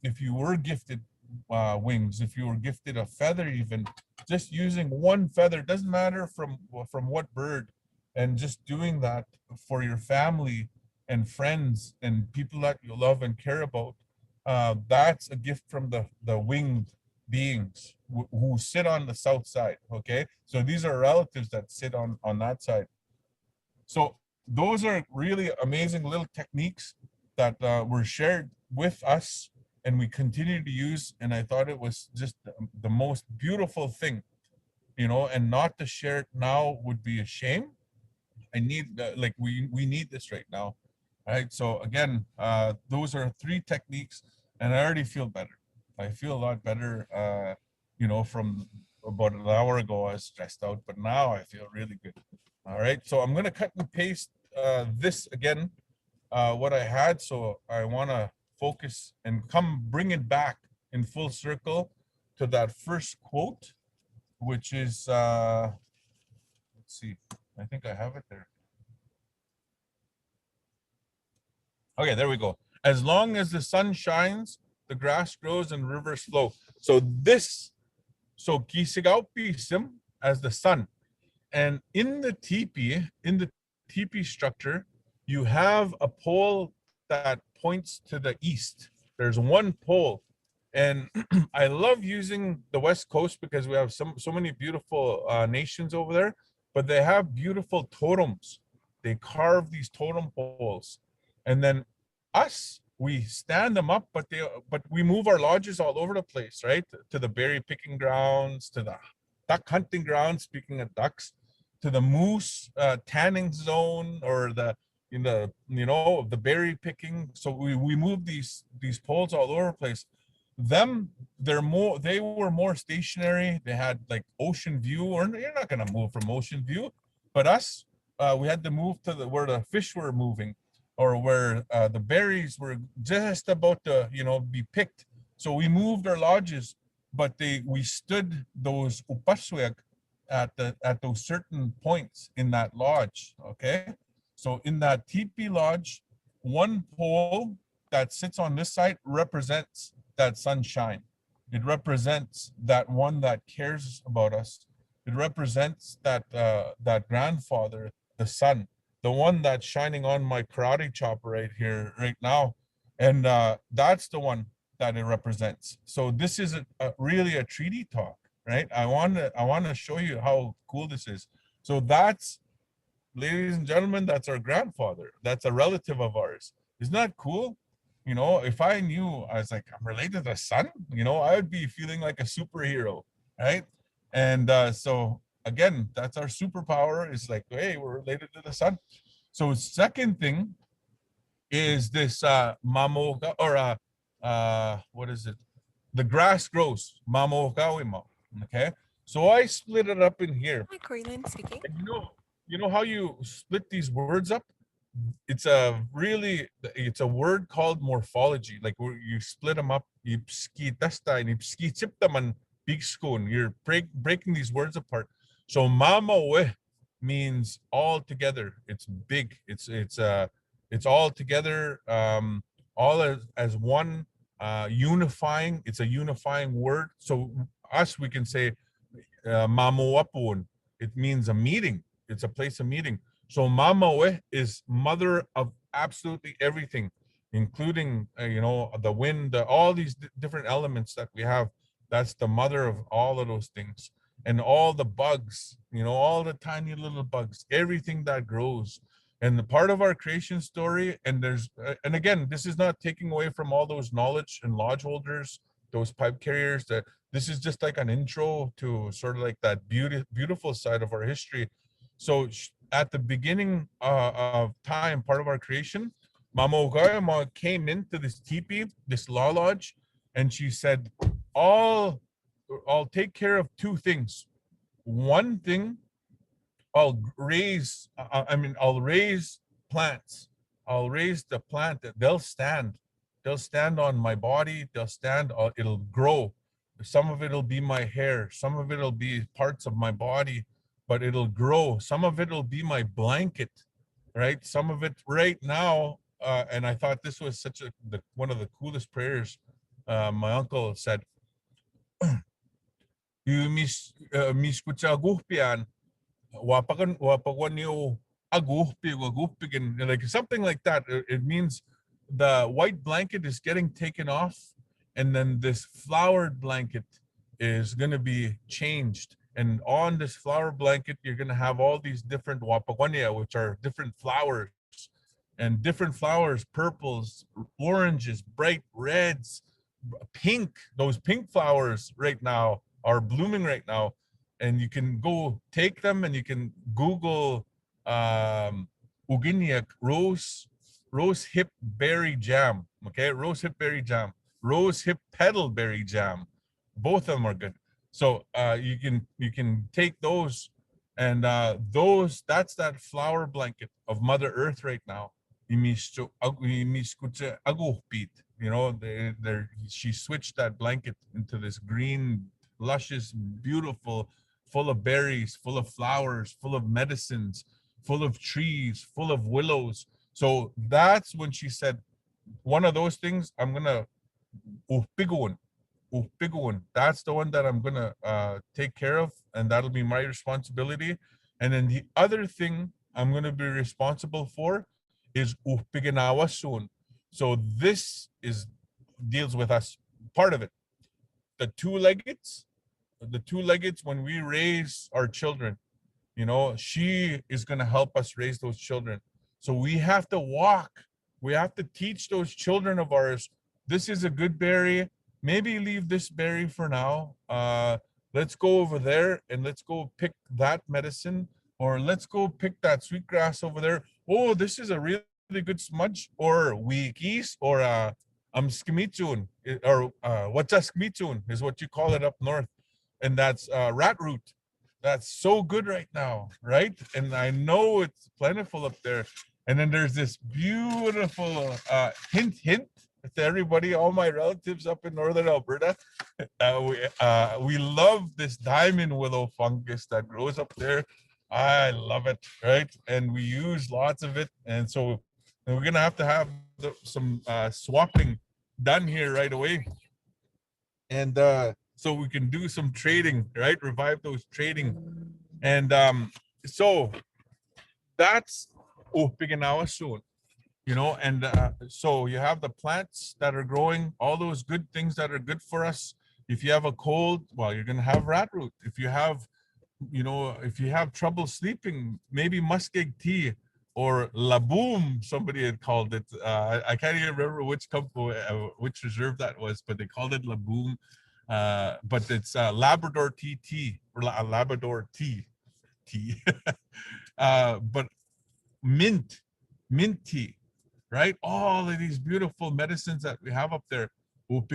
if you were gifted wings, if you were gifted a feather, even just using one feather, doesn't matter from what bird, and just doing that for your family and friends and people that you love and care about, that's a gift from the winged beings who sit on the south side. Okay, so these are relatives that sit on that side. So those are really amazing little techniques that were shared with us and we continue to use. And I thought it was just the most beautiful thing, you know, and not to share it now would be a shame. I need like we need this right now. Right. So again, those are 3 techniques and I already feel better. I feel a lot better, you know, from about an hour ago, I was stressed out, but now I feel really good. All right. So I'm going to cut and paste this again, what I had. So I want to focus and bring it back in full circle to that first quote, which is, let's see, I think I have it there. Okay, there we go. As long as the sun shines, the grass grows and rivers flow. So this, so kisigaupisim as the sun. And in the teepee structure, you have a pole that points to the east. There's one pole. And I love using the West Coast because we have so many beautiful nations over there, but they have beautiful totems. They carve these totem poles. And then us, we stand them up, but we move our lodges all over the place, right? To the berry picking grounds, to the duck hunting grounds, speaking of ducks, to the moose tanning zone, or the the berry picking. So we move these poles all over the place. They were more stationary. They had like ocean view, or you're not gonna move from ocean view, but us, we had to move to where the fish were moving, or where the berries were just about to be picked. So we moved our lodges, but we stood those upasweg at those certain points in that lodge. Okay, so in that teepee lodge, one pole that sits on this side represents that sunshine. It represents that one that cares about us. It represents that that grandfather, the sun, the one that's shining on my karate chop right here, right now. And that's the one that it represents. So this is really a treaty talk, right? I want to show you how cool this is. So that's, ladies and gentlemen, that's our grandfather. That's a relative of ours. Isn't that cool? If I knew, I was like, I'm related to the sun, I would be feeling like a superhero, right? And so again, that's our superpower, is like, hey, we're related to the sun. So second thing is this mamoga, or what is it? The grass grows, ohkâwîmâw. Okay, so I split it up in here. Hi, Corylin speaking. And you know how you split these words up? It's a word called morphology. Like, where you split them up, you're breaking these words apart. So mâmawi means all together. It's big. It's all together, all as one, unifying. It's a unifying word. So we can say mamawapun. It means a meeting. It's a place of meeting. So mâmawi is mother of absolutely everything, including the wind, all these different elements that we have. That's the mother of all of those things, and all the bugs, all the tiny little bugs, everything that grows. And the part of our creation story, and again, this is not taking away from all those knowledge and lodge holders, those pipe carriers. That this is just like an intro to sort of like that beautiful side of our history. So at the beginning of time, part of our creation, Mama ohkâwîmâw came into this teepee, this law lodge, and she said, I'll take care of 2 things. One thing, I'll raise plants. I'll raise the plant that they'll stand on my body. It'll grow. Some of it'll be my hair. Some of it'll be parts of my body, but it'll grow. Some of it'll be my blanket, right? Some of it right now. And I thought this was one of the coolest prayers. My uncle said, "You like something like that." It means the white blanket is getting taken off, and then this flowered blanket is going to be changed. And on this flower blanket, you're going to have all these different wapagonia, which are different flowers, and different flowers, purples, oranges, bright reds, pink. Those pink flowers right now are blooming right now. And you can go take them and you can Google Uginiak rose hip berry jam. Okay, rose hip berry jam, rose hip petal berry jam. Both of them are good. So you can take those, and that's that flower blanket of Mother Earth right now. You know, she switched that blanket into this green, luscious, beautiful, full of berries, full of flowers, full of medicines, full of trees, full of willows. So that's when she said, one of those things I'm gonna that's the one that I'm gonna take care of, and that'll be my responsibility. And then the other thing I'm gonna be responsible for is soon. So this deals with us, part of it. The two-leggeds, when we raise our children, you know, she is gonna help us raise those children. So we have to walk. We have to teach those children of ours, this is a good berry. Maybe leave this berry for now. Let's go over there and let's go pick that medicine, or let's go pick that sweetgrass over there. Oh, this is a really good smudge, or wikis, or skimichun, or wâsakâyâsiw is what you call it up north, and that's rat root. That's so good right now, right? And I know it's plentiful up there. And then there's this beautiful hint to everybody, all my relatives up in northern Alberta. We love this diamond willow fungus that grows up there. I love it, right? And we use lots of it. And so we're gonna have to have some swapping done here right away. And so we can do some trading, right? Revive those trading. And so that's soon, you know. And so you have the plants that are growing, all those good things that are good for us. If you have a cold, well, you're gonna have rat root. If you have, you know, if you have trouble sleeping, maybe muskeg tea or laboom, somebody had called it. I can't even remember which company, which reserve that was, but they called it laboom. But it's Labrador tea, or Labrador tea. But mint tea, right? All of these beautiful medicines that we have up there. And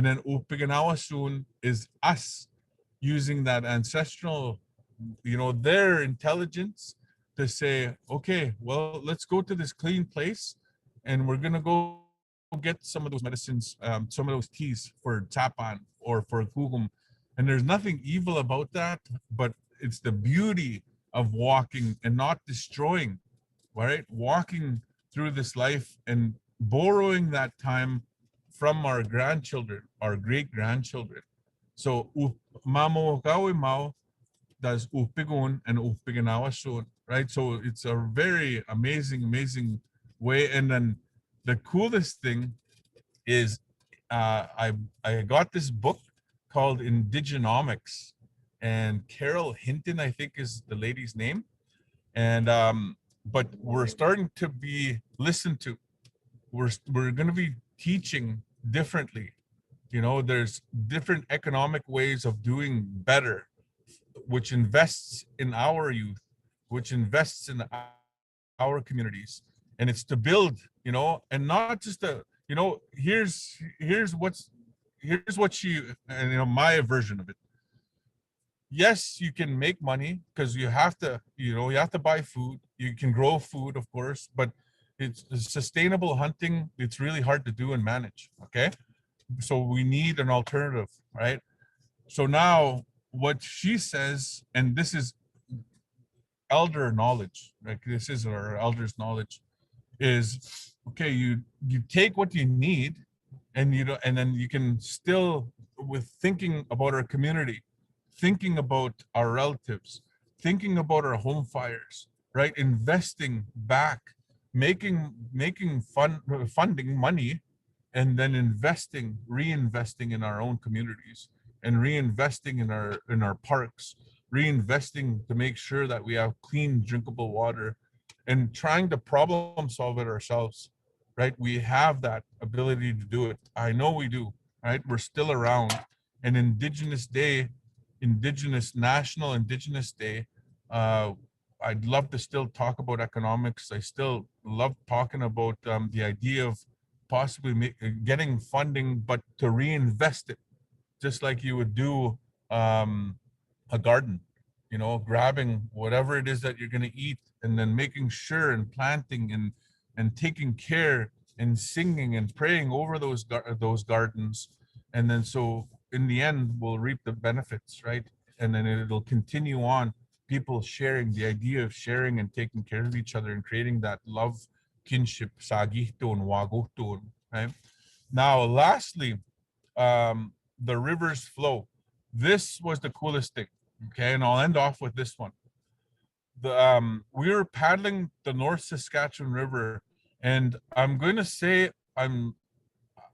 then soon is us using that ancestral, you know, their intelligence to say, okay, well, let's go to this clean place and we're gonna go get some of those medicines, some of those teas for tapan or for kugum. And there's nothing evil about that, but it's the beauty of walking and not destroying, right? Walking through this life and borrowing that time from our grandchildren, our great grandchildren. So ohkâwîmâw does uhpigun and uhpiganawasun, right? So it's a very amazing way. And then the coolest thing is I got this book called Indigenomics, and Carol Hinton, I think, is the lady's name. And but we're starting to be listened to. We're going to be teaching differently. You know, there's different economic ways of doing better, which invests in our youth, which invests in our communities. And it's to build, you know, and not just a, you know, here's what she, and you know, my version of it. Yes, you can make money because you have to, you know, you have to buy food. You can grow food, of course, but it's sustainable hunting. It's really hard to do and manage. Okay. So we need an alternative, right? So now what she says, and this is elder knowledge, like this is our elders' knowledge, is okay, you take what you need, and you know, and then you can still, with thinking about our community, thinking about our relatives, thinking about our home fires, right? Investing back, making funding money and then reinvesting in our own communities, and reinvesting in our parks, reinvesting to make sure that we have clean drinkable water, and trying to problem solve it ourselves, right? We have that ability to do it. I know we do, right? We're still around. And National Indigenous Day, I'd love to still talk about economics. I still love talking about the idea of possibly getting funding, but to reinvest it, just like you would do a garden, you know, grabbing whatever it is that you're going to eat and then making sure and planting and taking care and singing and praying over those gardens. And then so in the end, we'll reap the benefits, right? And then it'll continue on, people sharing, the idea of sharing and taking care of each other and creating that love, kinship, sagihto and wagohto, right? Now, lastly, the rivers flow. This was the coolest thing, okay? And I'll end off with this one. We were paddling the North Saskatchewan River, and I'm going to say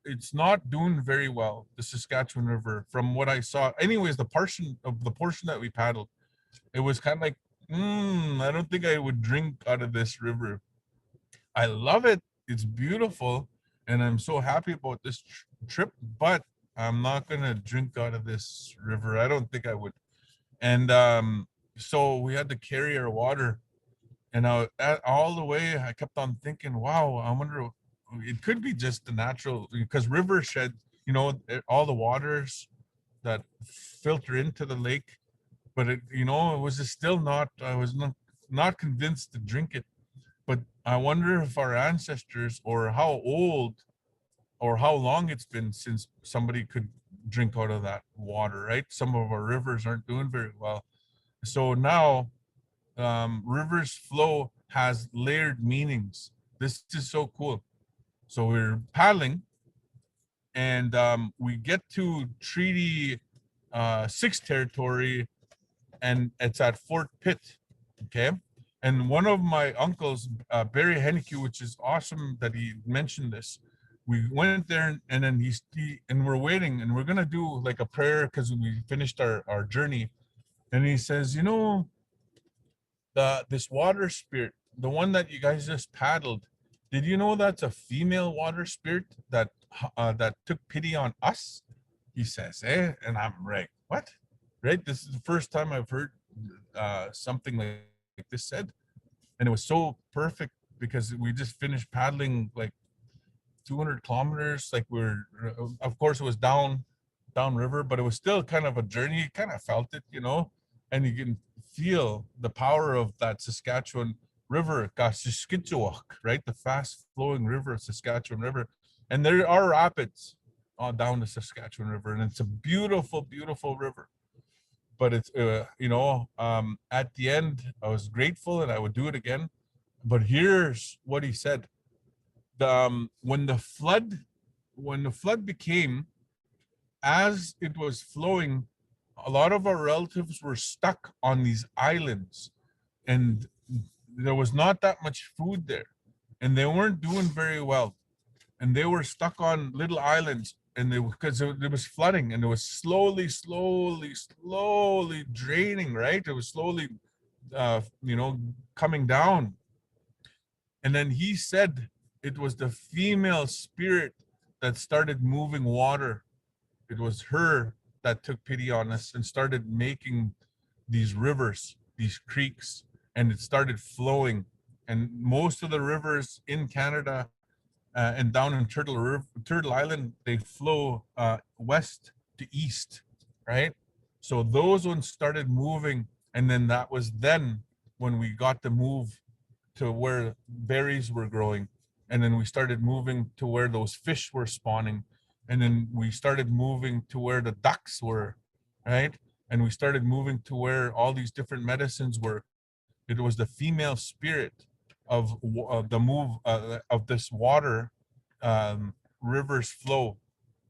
it's not doing very well, the Saskatchewan River, from what I saw. Anyways, the portion that we paddled, it was kind of like, I don't think I would drink out of this river. I love it. It's beautiful. And I'm so happy about this trip, but I'm not going to drink out of this river. I don't think I would. And so we had to carry our water. And all the way, I kept on thinking, wow, I wonder, it could be just the natural, because river shed, you know, all the waters that filter into the lake. But it, you know, it was still not, I was not convinced to drink it. But I wonder if our ancestors, or how old or how long it's been since somebody could drink out of that water, right? Some of our rivers aren't doing very well. So now rivers flow has layered meanings. This is so cool. So we're paddling, and we get to Treaty 6 territory, and it's at Fort Pitt, okay? And one of my uncles, Barry Henneke, which is awesome that he mentioned this. We went there, and then and we're waiting, and we're gonna do like a prayer because we finished our journey. And he says, you know, this water spirit, the one that you guys just paddled, did you know that's a female water spirit that took pity on us? He says, and I'm like, what? Right? This is the first time I've heard something like this said. And it was so perfect because we just finished paddling like 200 kilometers. Like of course it was down river, but it was still kind of a journey. You kind of felt it, you know, and you can feel the power of that Saskatchewan River, right? The fast flowing river, Saskatchewan River. And there are rapids down the Saskatchewan River, and it's a beautiful, beautiful river. But it's, you know, at the end, I was grateful and I would do it again. But here's what he said. When the flood became, as it was flowing, a lot of our relatives were stuck on these islands, and there was not that much food there, and they weren't doing very well, and they were stuck on little islands, and because it was flooding, and it was slowly draining, right? It was slowly, you know, coming down. And then he said it was the female spirit that started moving water. It was her that took pity on us and started making these rivers, these creeks, and it started flowing. And most of the rivers in Canada and down in Turtle Island, they flow west to east, right? So those ones started moving, and then that was then when we got to move to where berries were growing, and then we started moving to where those fish were spawning, and then we started moving to where the ducks were, right? And we started moving to where all these different medicines were. It was the female spirit of the move of this water. Rivers flow,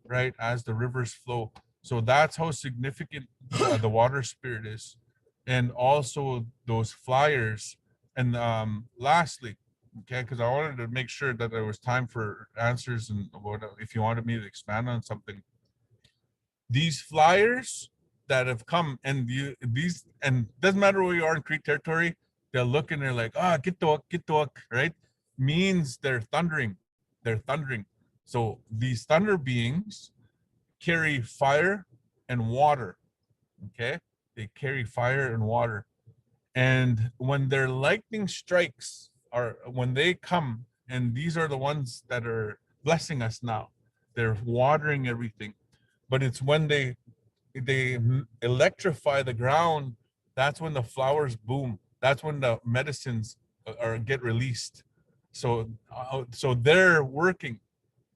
right? As the rivers flow. So that's how significant the water spirit is. And also those flyers. And lastly, okay, because I wanted to make sure that there was time for answers and what if you wanted me to expand on something. These flyers that have come and doesn't matter where you are in Cree territory, they'll look and they're like, ah, get right? Means they're thundering. They're thundering. So these thunder beings carry fire and water. Okay, they carry fire and water. And when their lightning strikes, or when they come, and these are the ones that are blessing us now, they're watering everything. But it's when they electrify the ground, that's when the flowers bloom. That's when the medicines get released. So they're working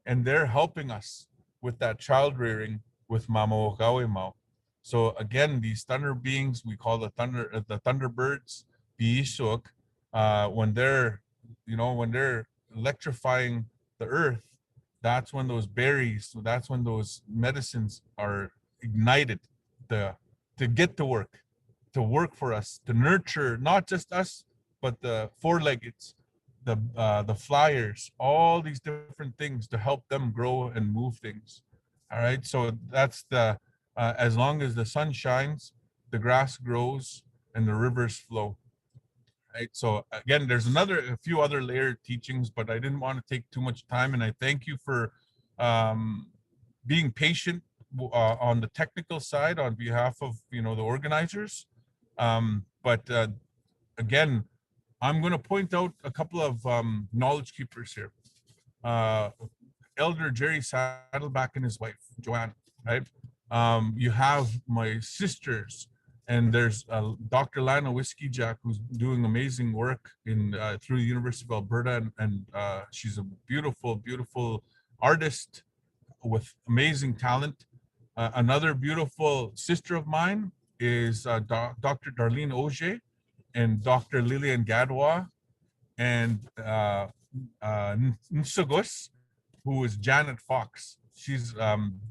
and they're helping us with that child rearing with mâmaw ohkâwîmâw. So again, these thunder beings, we call the thunderbirds, biishuk, when they're electrifying the earth, that's when those berries, that's when those medicines are ignited to get to work for us, to nurture not just us, but the four-leggeds, the flyers, all these different things to help them grow and move things. All right, so that's as long as the sun shines, the grass grows and the rivers flow. Right. So again, there's a few other layered teachings, but I didn't want to take too much time. And I thank you for being patient on the technical side on behalf of the organizers. But again, I'm going to point out a couple of knowledge keepers here. Elder Jerry Saddleback and his wife, Joanne, right? You have my sisters, and there's Dr. Lana Whiskey Jack, who's doing amazing work through the University of Alberta, and she's a beautiful, beautiful artist with amazing talent. Another beautiful sister of mine is Dr. Darlene Auger and Dr. Lillian Gadwa and Nsugos, who is Janet Fox. She's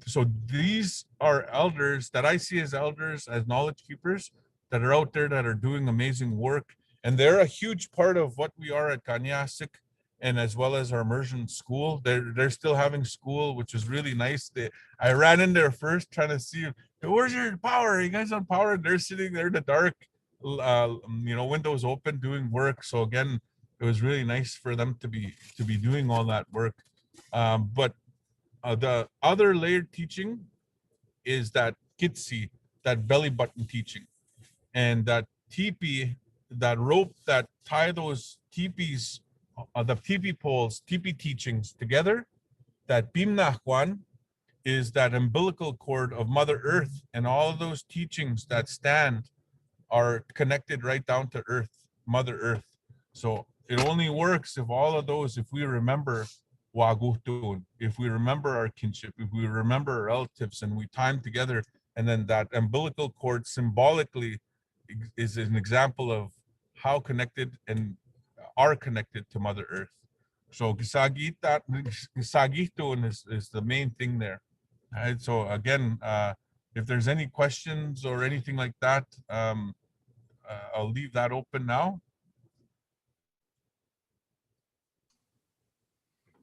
so these are elders that I see as elders, as knowledge keepers that are out there that are doing amazing work, and they're a huge part of what we are at Kaniasik, and as well as our immersion school. They're still having school, which is really nice. I ran in there first trying to see, where's your power? Are you guys on power? And they're sitting there in the dark, windows open, doing work. So again, it was really nice for them to be doing all that work. But the other layered teaching is that kitsi, that belly button teaching, and that teepee, that rope that tie those teepees, the teepee poles, teepee teachings together. That bimnahwan is that umbilical cord of Mother Earth, and all of those teachings that stand are connected right down to Earth, Mother Earth. So it only works if all of those, if we remember Wagutun, if we remember our kinship, if we remember our relatives, and we time together, and then that umbilical cord symbolically is an example of how connected and are connected to Mother Earth. So gisagitun is the main thing there. All right. So again, if there's any questions or anything like that, I'll leave that open now.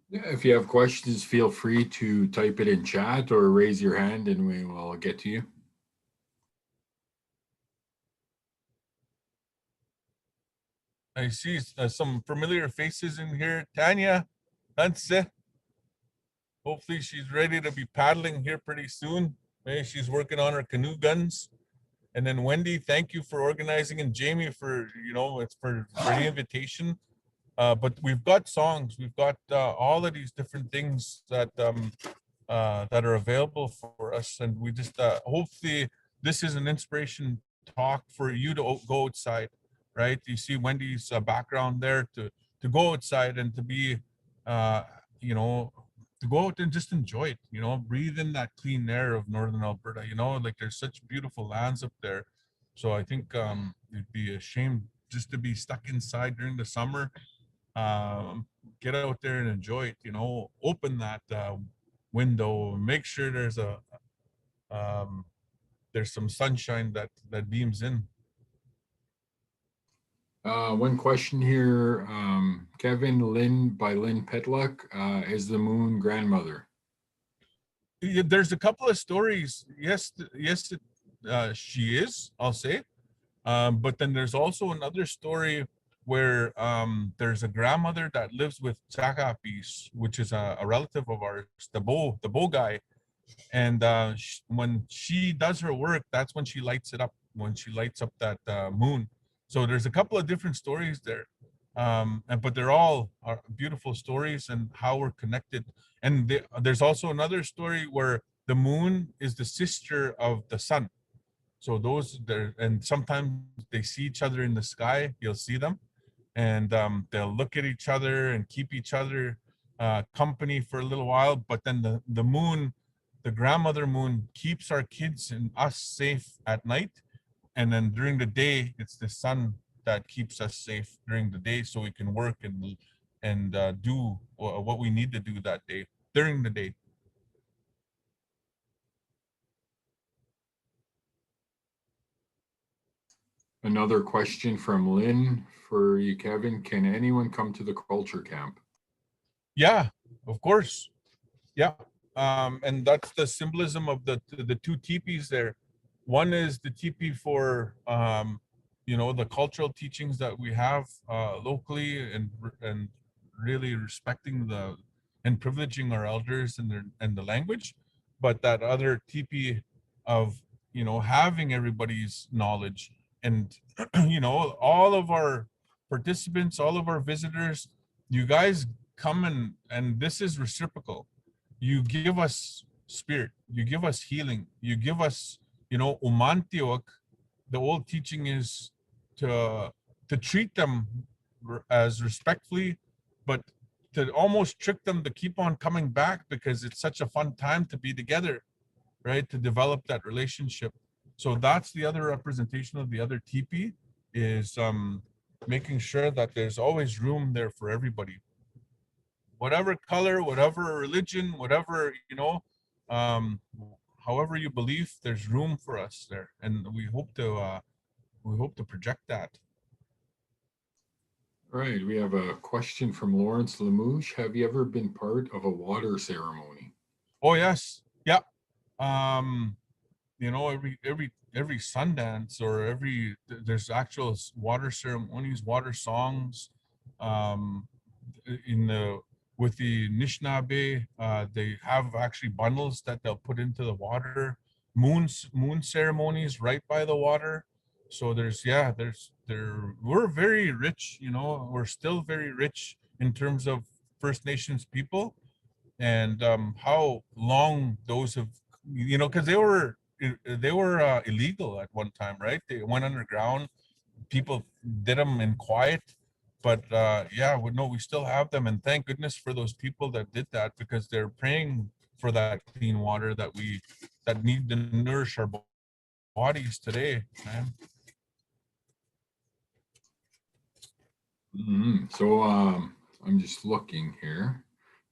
Yeah, if you have questions, feel free to type it in chat or raise your hand and we will get to you. I see some familiar faces in here. Tanya, that's it. Hopefully she's ready to be paddling here pretty soon. Maybe she's working on her canoe guns. And then Wendy, thank you for organizing, and Jamie for it's for the invitation. But we've got songs, we've got all of these different things that are available for us, and we just hopefully this is an inspiration talk for you to go outside, right? You see Wendy's background there to go outside and to be to go out and just enjoy it, breathe in that clean air of northern Alberta. Like there's such beautiful lands up there. So I think it'd be a shame just to be stuck inside during the summer. Get out there and enjoy it, open that window, make sure there's some sunshine that beams in. One question here, Kevin, Lynn by Lynn Petluck, is the moon grandmother? Yeah, there's a couple of stories. Yes, she is, I'll say. But then there's also another story where there's a grandmother that lives with Tsakapis, which is a relative of ours, the Bo guy. And when she does her work, that's when she lights it up, when she lights up that moon. So there's a couple of different stories there. But they're all beautiful stories and how we're connected. And there's also another story where the moon is the sister of the sun. So those there, and sometimes they see each other in the sky. You'll see them, and they'll look at each other and keep each other company for a little while. But then the moon, the grandmother moon, keeps our kids and us safe at night, and then during the day, it's the sun that keeps us safe during the day, so we can work and do what we need to do that day during the day. Another question from Lynn for you, Kevin. Can anyone come to the culture camp? Yeah, of course. Yeah. And that's the symbolism of the two teepees there. One is the teepee for the cultural teachings that we have locally, and really respecting and privileging our elders and the language. But that other teepee of having everybody's knowledge, and all of our participants, all of our visitors, you guys come and this is reciprocal. You give us spirit, you give us healing, you give us umantiok. The old teaching is to treat them as respectfully, but to almost trick them to keep on coming back, because it's such a fun time to be together, right? To develop that relationship. So that's the other representation of the other teepee, is making sure that there's always room there for everybody, whatever color, whatever religion, whatever however you believe, there's room for us there, and we hope to project that. Right, we have a question from Lawrence Lemouche. Have you ever been part of a water ceremony? Oh yes, yeah. Every Sundance, or there's actual water ceremonies, water songs. In the With the Anishinaabe, they have actually bundles that they'll put into the water. Moon ceremonies right by the water. So we're very rich. We're still very rich in terms of First Nations people, and how long those have, because they were illegal at one time, right? They went underground. People did them in quiet, but we still have them, and thank goodness for those people that did that, because they're praying for that clean water that need to nourish our bodies today, man. So I'm just looking here.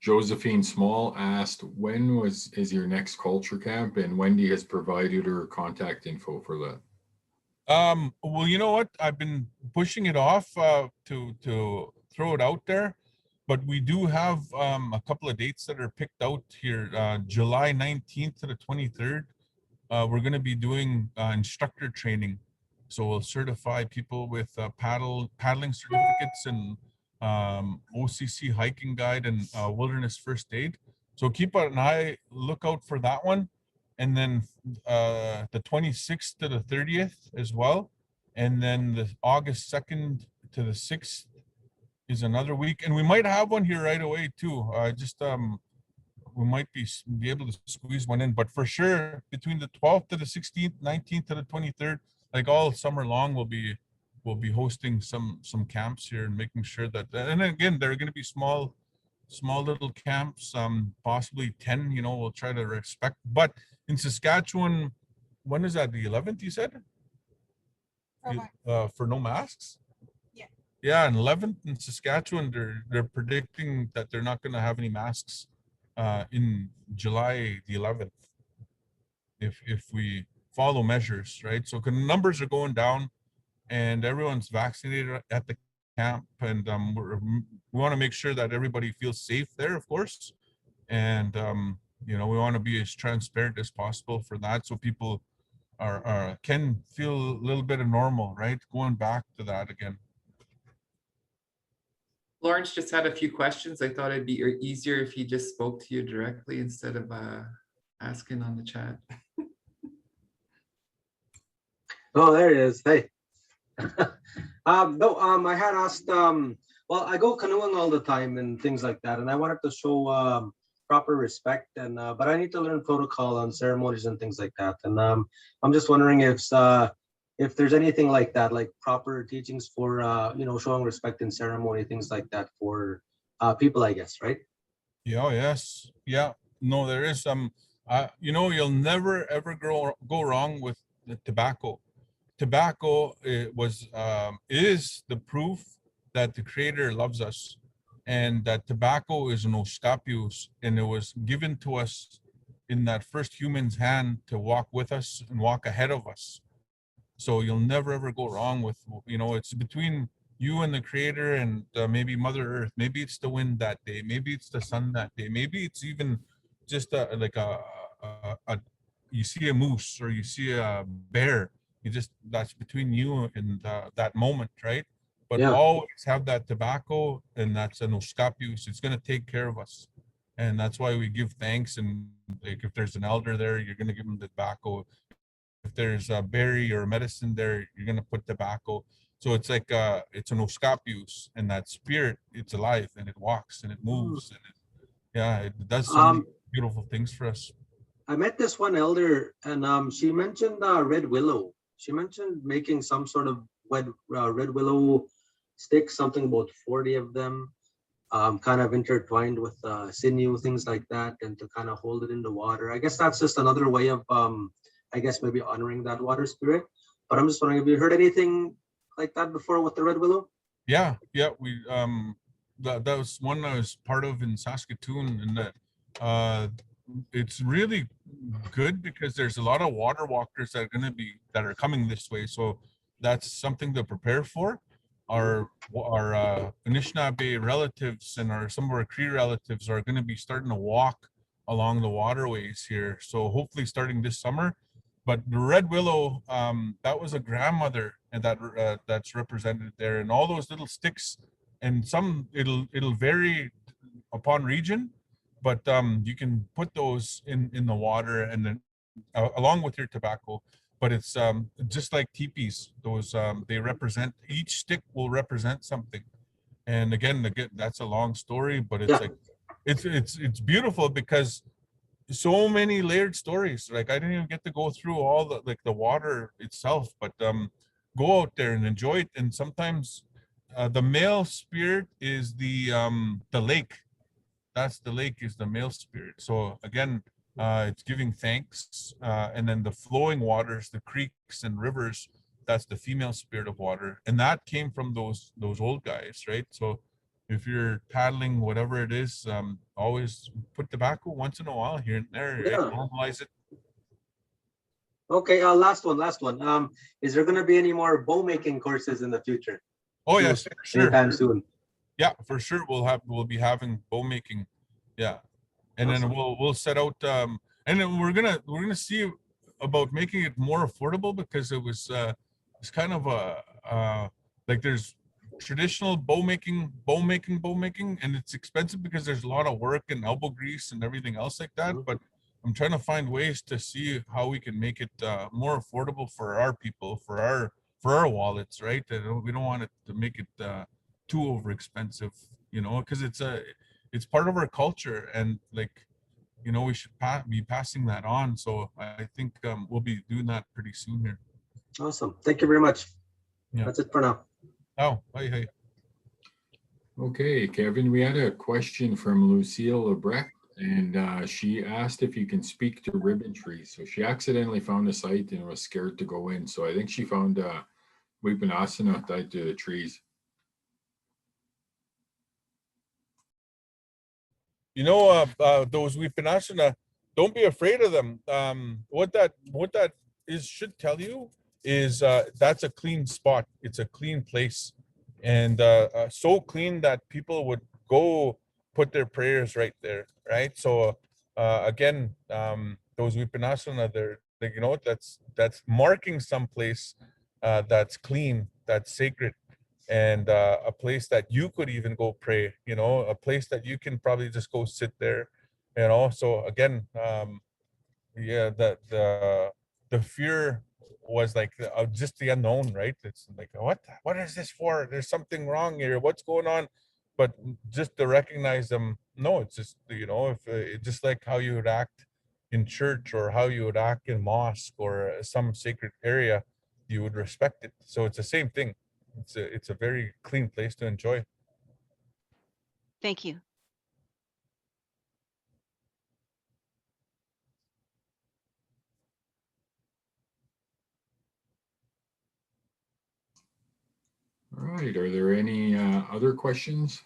Josephine Small asked, when is your next culture camp, and Wendy has provided her contact info for that. Well, you know what? I've been pushing it off to throw it out there, but we do have a couple of dates that are picked out here. July 19th to the 23rd. We're going to be doing instructor training. So we'll certify people with paddling certificates, and OCC hiking guide, and wilderness first aid. So keep an lookout for that one. And then the 26th to the 30th as well. And then the August 2nd to the 6th is another week. And we might have one here right away too. We might be able to squeeze one in, but for sure between the 12th to the 16th, 19th to the 23rd, like all summer long, we'll be hosting some camps here, and making sure that, and again, they're going to be small little camps, possibly 10, we'll try to respect. But in Saskatchewan, when is that? The 11th, you said? For no masks? Yeah. Yeah, and 11th in Saskatchewan, they're predicting that they're not going to have any masks in July the 11th, if we follow measures, right? So numbers are going down. and everyone's vaccinated at the camp, and we want to make sure that everybody feels safe there, of course. And you know, we want to be as transparent as possible for that, so people can feel a little bit of normal, right? Going back to that again. Lawrence just had a few questions. I thought it'd be easier if he just spoke to you directly instead of asking on the chat. Oh, there it is. Hey. No, I had asked, well, I go canoeing all the time and things like that, and I wanted to show proper respect, and but I need to learn protocol on ceremonies and things like that. And I'm just wondering if there's anything like that, like proper teachings for you know, showing respect in ceremony, things like that for people, I guess, right? Yeah, yes, yeah. No, there is some. You know, you'll never ever go wrong with the tobacco. Tobacco is the proof that the Creator loves us, and that tobacco is an ohkâwîmâw, and it was given to us in that first human's hand to walk with us and walk ahead of us. So you'll never ever go wrong with, you know, it's between you and the Creator, and maybe Mother Earth. Maybe it's the wind that day. Maybe it's the sun that day. Maybe it's even just you see a moose or you see a bear. That's between you and that moment, right? But Yeah. always have that tobacco, and that's an ohkâwîmâw. It's going to take care of us, and that's why we give thanks. And like, if there's an elder there, you're going to give them the tobacco. If there's a berry or medicine there, you're going to put tobacco. So it's like it's an ohkâwîmâw, and that spirit, it's alive and it walks and it moves, and it does so many beautiful things for us. I met this one elder, and she mentioned red willow. She mentioned making some sort of red willow sticks, something about 40 of them, kind of intertwined with sinew, things like that, and to kind of hold it in the water. I guess that's just another way of, I guess, maybe honoring that water spirit. But I'm just wondering, have you heard anything like that before with the red willow? Yeah, we that was one I was part of in Saskatoon, and that it's really good because there's a lot of water walkers that are coming this way. So that's something to prepare for. Our Anishinaabe relatives and some of our Cree relatives are going to be starting to walk along the waterways here. So hopefully starting this summer. But the red willow, that was a grandmother, and that's represented there, and all those little sticks, and some it'll vary upon region, but you can put those in the water, and then along with your tobacco. But it's just like teepees. Those they represent, each stick will represent something. And again, that's a long story, but it's like it's beautiful because so many layered stories. Like, I didn't even get to go through all the water itself, but go out there and enjoy it. And sometimes the male spirit is the lake. That's the lake is the male spirit. So again, it's giving thanks, and then the flowing waters, the creeks and rivers, that's the female spirit of water, and that came from those old guys, right? So if you're paddling, whatever it is, always put tobacco once in a while here and there, right? Normalize it. Okay, last one. Is there going to be any more bow making courses in the future? Oh yes, for sure. Anytime soon. Yeah, for sure. We'll be having bow making. Yeah. And awesome. Then we'll set out and then we're gonna see about making it more affordable, because it's kind of like there's traditional bow making, and it's expensive because there's a lot of work and elbow grease and everything else like that. But I'm trying to find ways to see how we can make it more affordable for our people, for our wallets, right? We don't want it to make it too over expensive, you know, because it's part of our culture, and like, you know, we should be passing that on. So I think we'll be doing that pretty soon here. Awesome. Thank you very much. Yeah. That's it for now. Oh, hey. Okay, Kevin, we had a question from Lucille Lebrecht, and she asked if you can speak to ribbon trees. So she accidentally found the site and was scared to go in. So I think she found wâsakâyâsiw tied to the trees. You know, those wâsakâyâsiw, don't be afraid of them. What that is should tell you is that's a clean spot. It's a clean place, and so clean that people would go put their prayers right there, right? So again, those Vipanasana, they're like, you know, that's marking some place that's clean, that's sacred, and a place that you could even go pray, you know, a place that you can probably just go sit there, you know. So again, yeah, the fear was like just the unknown, right? It's like, what is this for? There's something wrong here, what's going on? But just to recognize them, no, it's just, you know, if just like how you would act in church or how you would act in mosque or some sacred area, you would respect it. So it's the same thing. It's a very clean place to enjoy. Thank you. All right, are there any other questions?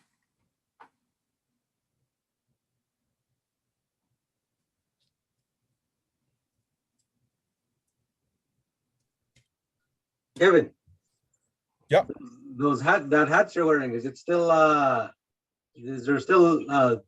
Kevin. Yeah. That hats you're wearing, is it still is there still are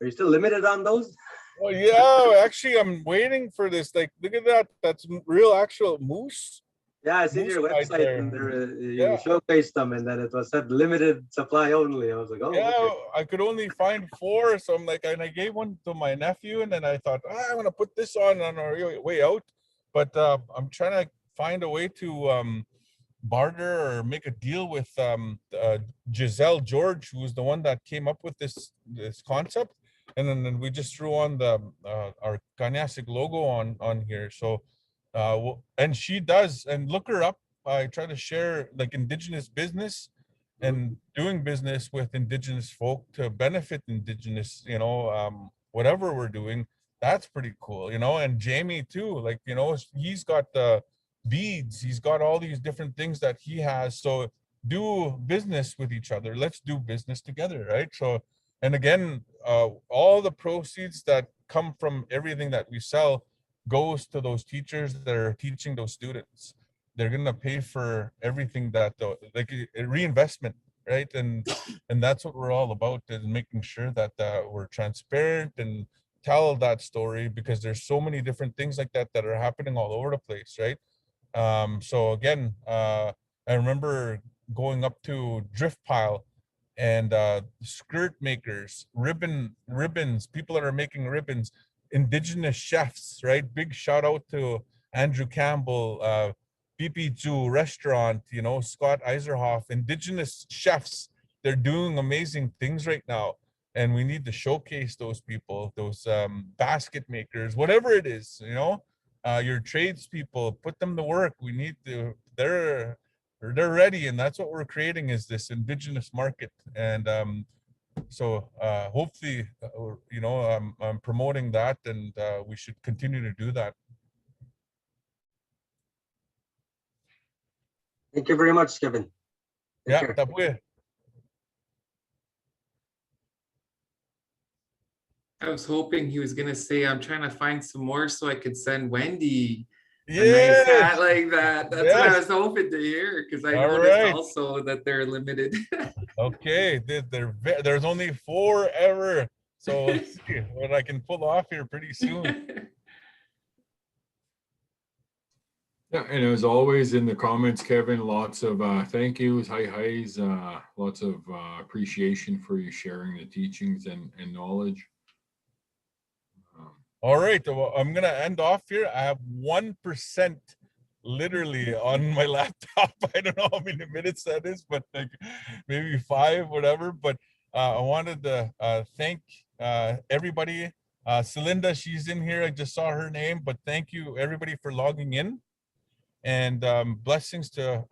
you still limited on those? Oh yeah, actually I'm waiting for this. Like, look at that. That's real actual moose. Yeah, I see Moose your hide website there. and there you Yeah. showcased them and then it was said limited supply only. I was like, oh, Yeah, okay. I could only find 4, so I'm like, and I gave one to my nephew, and then I thought, I'm gonna put this on our way out, but I'm trying to find a way to barter or make a deal with Giselle George, who was the one that came up with this concept, and then we just threw on the our Kanyasik logo on here. So, and she does, and look her up. I try to share like indigenous business and doing business with indigenous folk to benefit indigenous, you know, whatever we're doing. That's pretty cool, you know. And Jamie too, like, you know, he's got the beads, he's got all these different things that he has. So do business with each other, let's do business together, right? So, and again, all the proceeds that come from everything that we sell goes to those teachers that are teaching those students. They're gonna pay for everything that like a reinvestment, right? And that's what we're all about, is making sure that we're transparent and tell that story, because there's so many different things like that that are happening all over the place, right? So again, I remember going up to Drift Pile and skirt makers, ribbons, people that are making ribbons, indigenous chefs, right? Big shout out to Andrew Campbell, BP Zoo restaurant, you know, Scott Eiserhoff, indigenous chefs. They're doing amazing things right now. And we need to showcase those people, those basket makers, whatever it is, you know, your tradespeople, put them to work. We need to, they're ready. And that's what we're creating, is this indigenous market. And so hopefully, you know, I'm promoting that, and we should continue to do that. Thank you very much, Kevin. Take Yeah, care. tapuya. I was hoping he was gonna say, I'm trying to find some more so I could send Wendy a nice Yes. hat like that. That's what I Yes. was hoping to hear, because I All noticed right. also that they're limited. Okay, there's only 4 ever, so let's see what I can pull off here pretty soon. Yeah, and as always in the comments, Kevin, lots of thank yous, highs, lots of appreciation for you sharing the teachings and knowledge. All right, well, I'm gonna end off here. I have 1% literally on my laptop. I don't know how many minutes that is, but like maybe 5, whatever. But I wanted to thank everybody. Celinda, she's in here. I just saw her name, but thank you everybody for logging in. And blessings to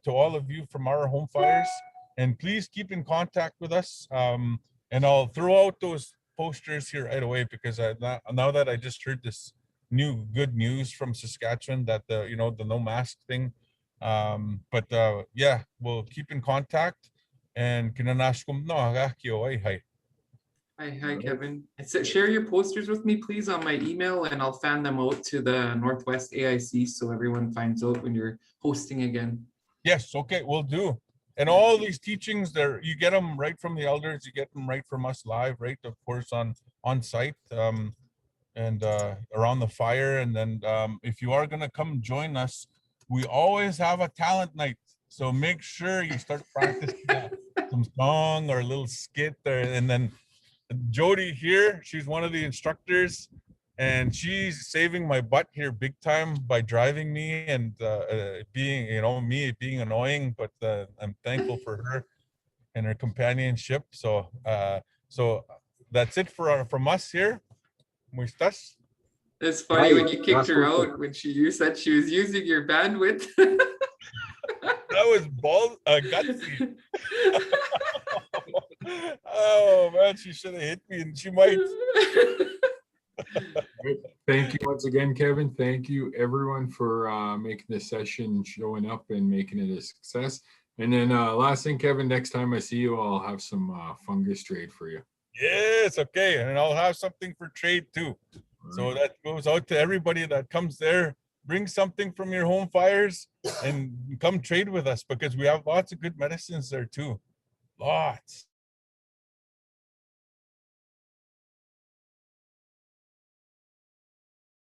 all of you from our home fires. And please keep in contact with us. And I'll throw out those posters here right away, because now that I just heard this good news from Saskatchewan that you know, the no mask thing. But yeah, we'll keep in contact. And kinanashkum no agakyo ay hay. Hi, Kevin. Share your posters with me, please, on my email, and I'll fan them out to the Northwest AIC so everyone finds out when you're hosting again. Yes, okay, we'll do. And all these teachings there, you get them right from the elders, you get them right from us live, right? Of course, on site, and around the fire. And then if you are gonna come join us, we always have a talent night. So make sure you start practicing some song or a little skit there. And then Jody here, she's one of the instructors, and she's saving my butt here big time by driving me and being, me being annoying, but I'm thankful for her and her companionship. So so that's it from us here. ¿Cómo estás? It's funny when you kicked her Gracias. out when you said she was using your bandwidth. That was gutsy. Oh man, she should have hit me, and she might. Thank you once again, Kevin. Thank you everyone for making this session, showing up and making it a success. And then last thing, Kevin, next time I see you, I'll have some fungus trade for you. Yes, okay, and I'll have something for trade too. So that goes out to everybody that comes there. Bring something from your home fires and come trade with us, because we have lots of good medicines there too. Lots.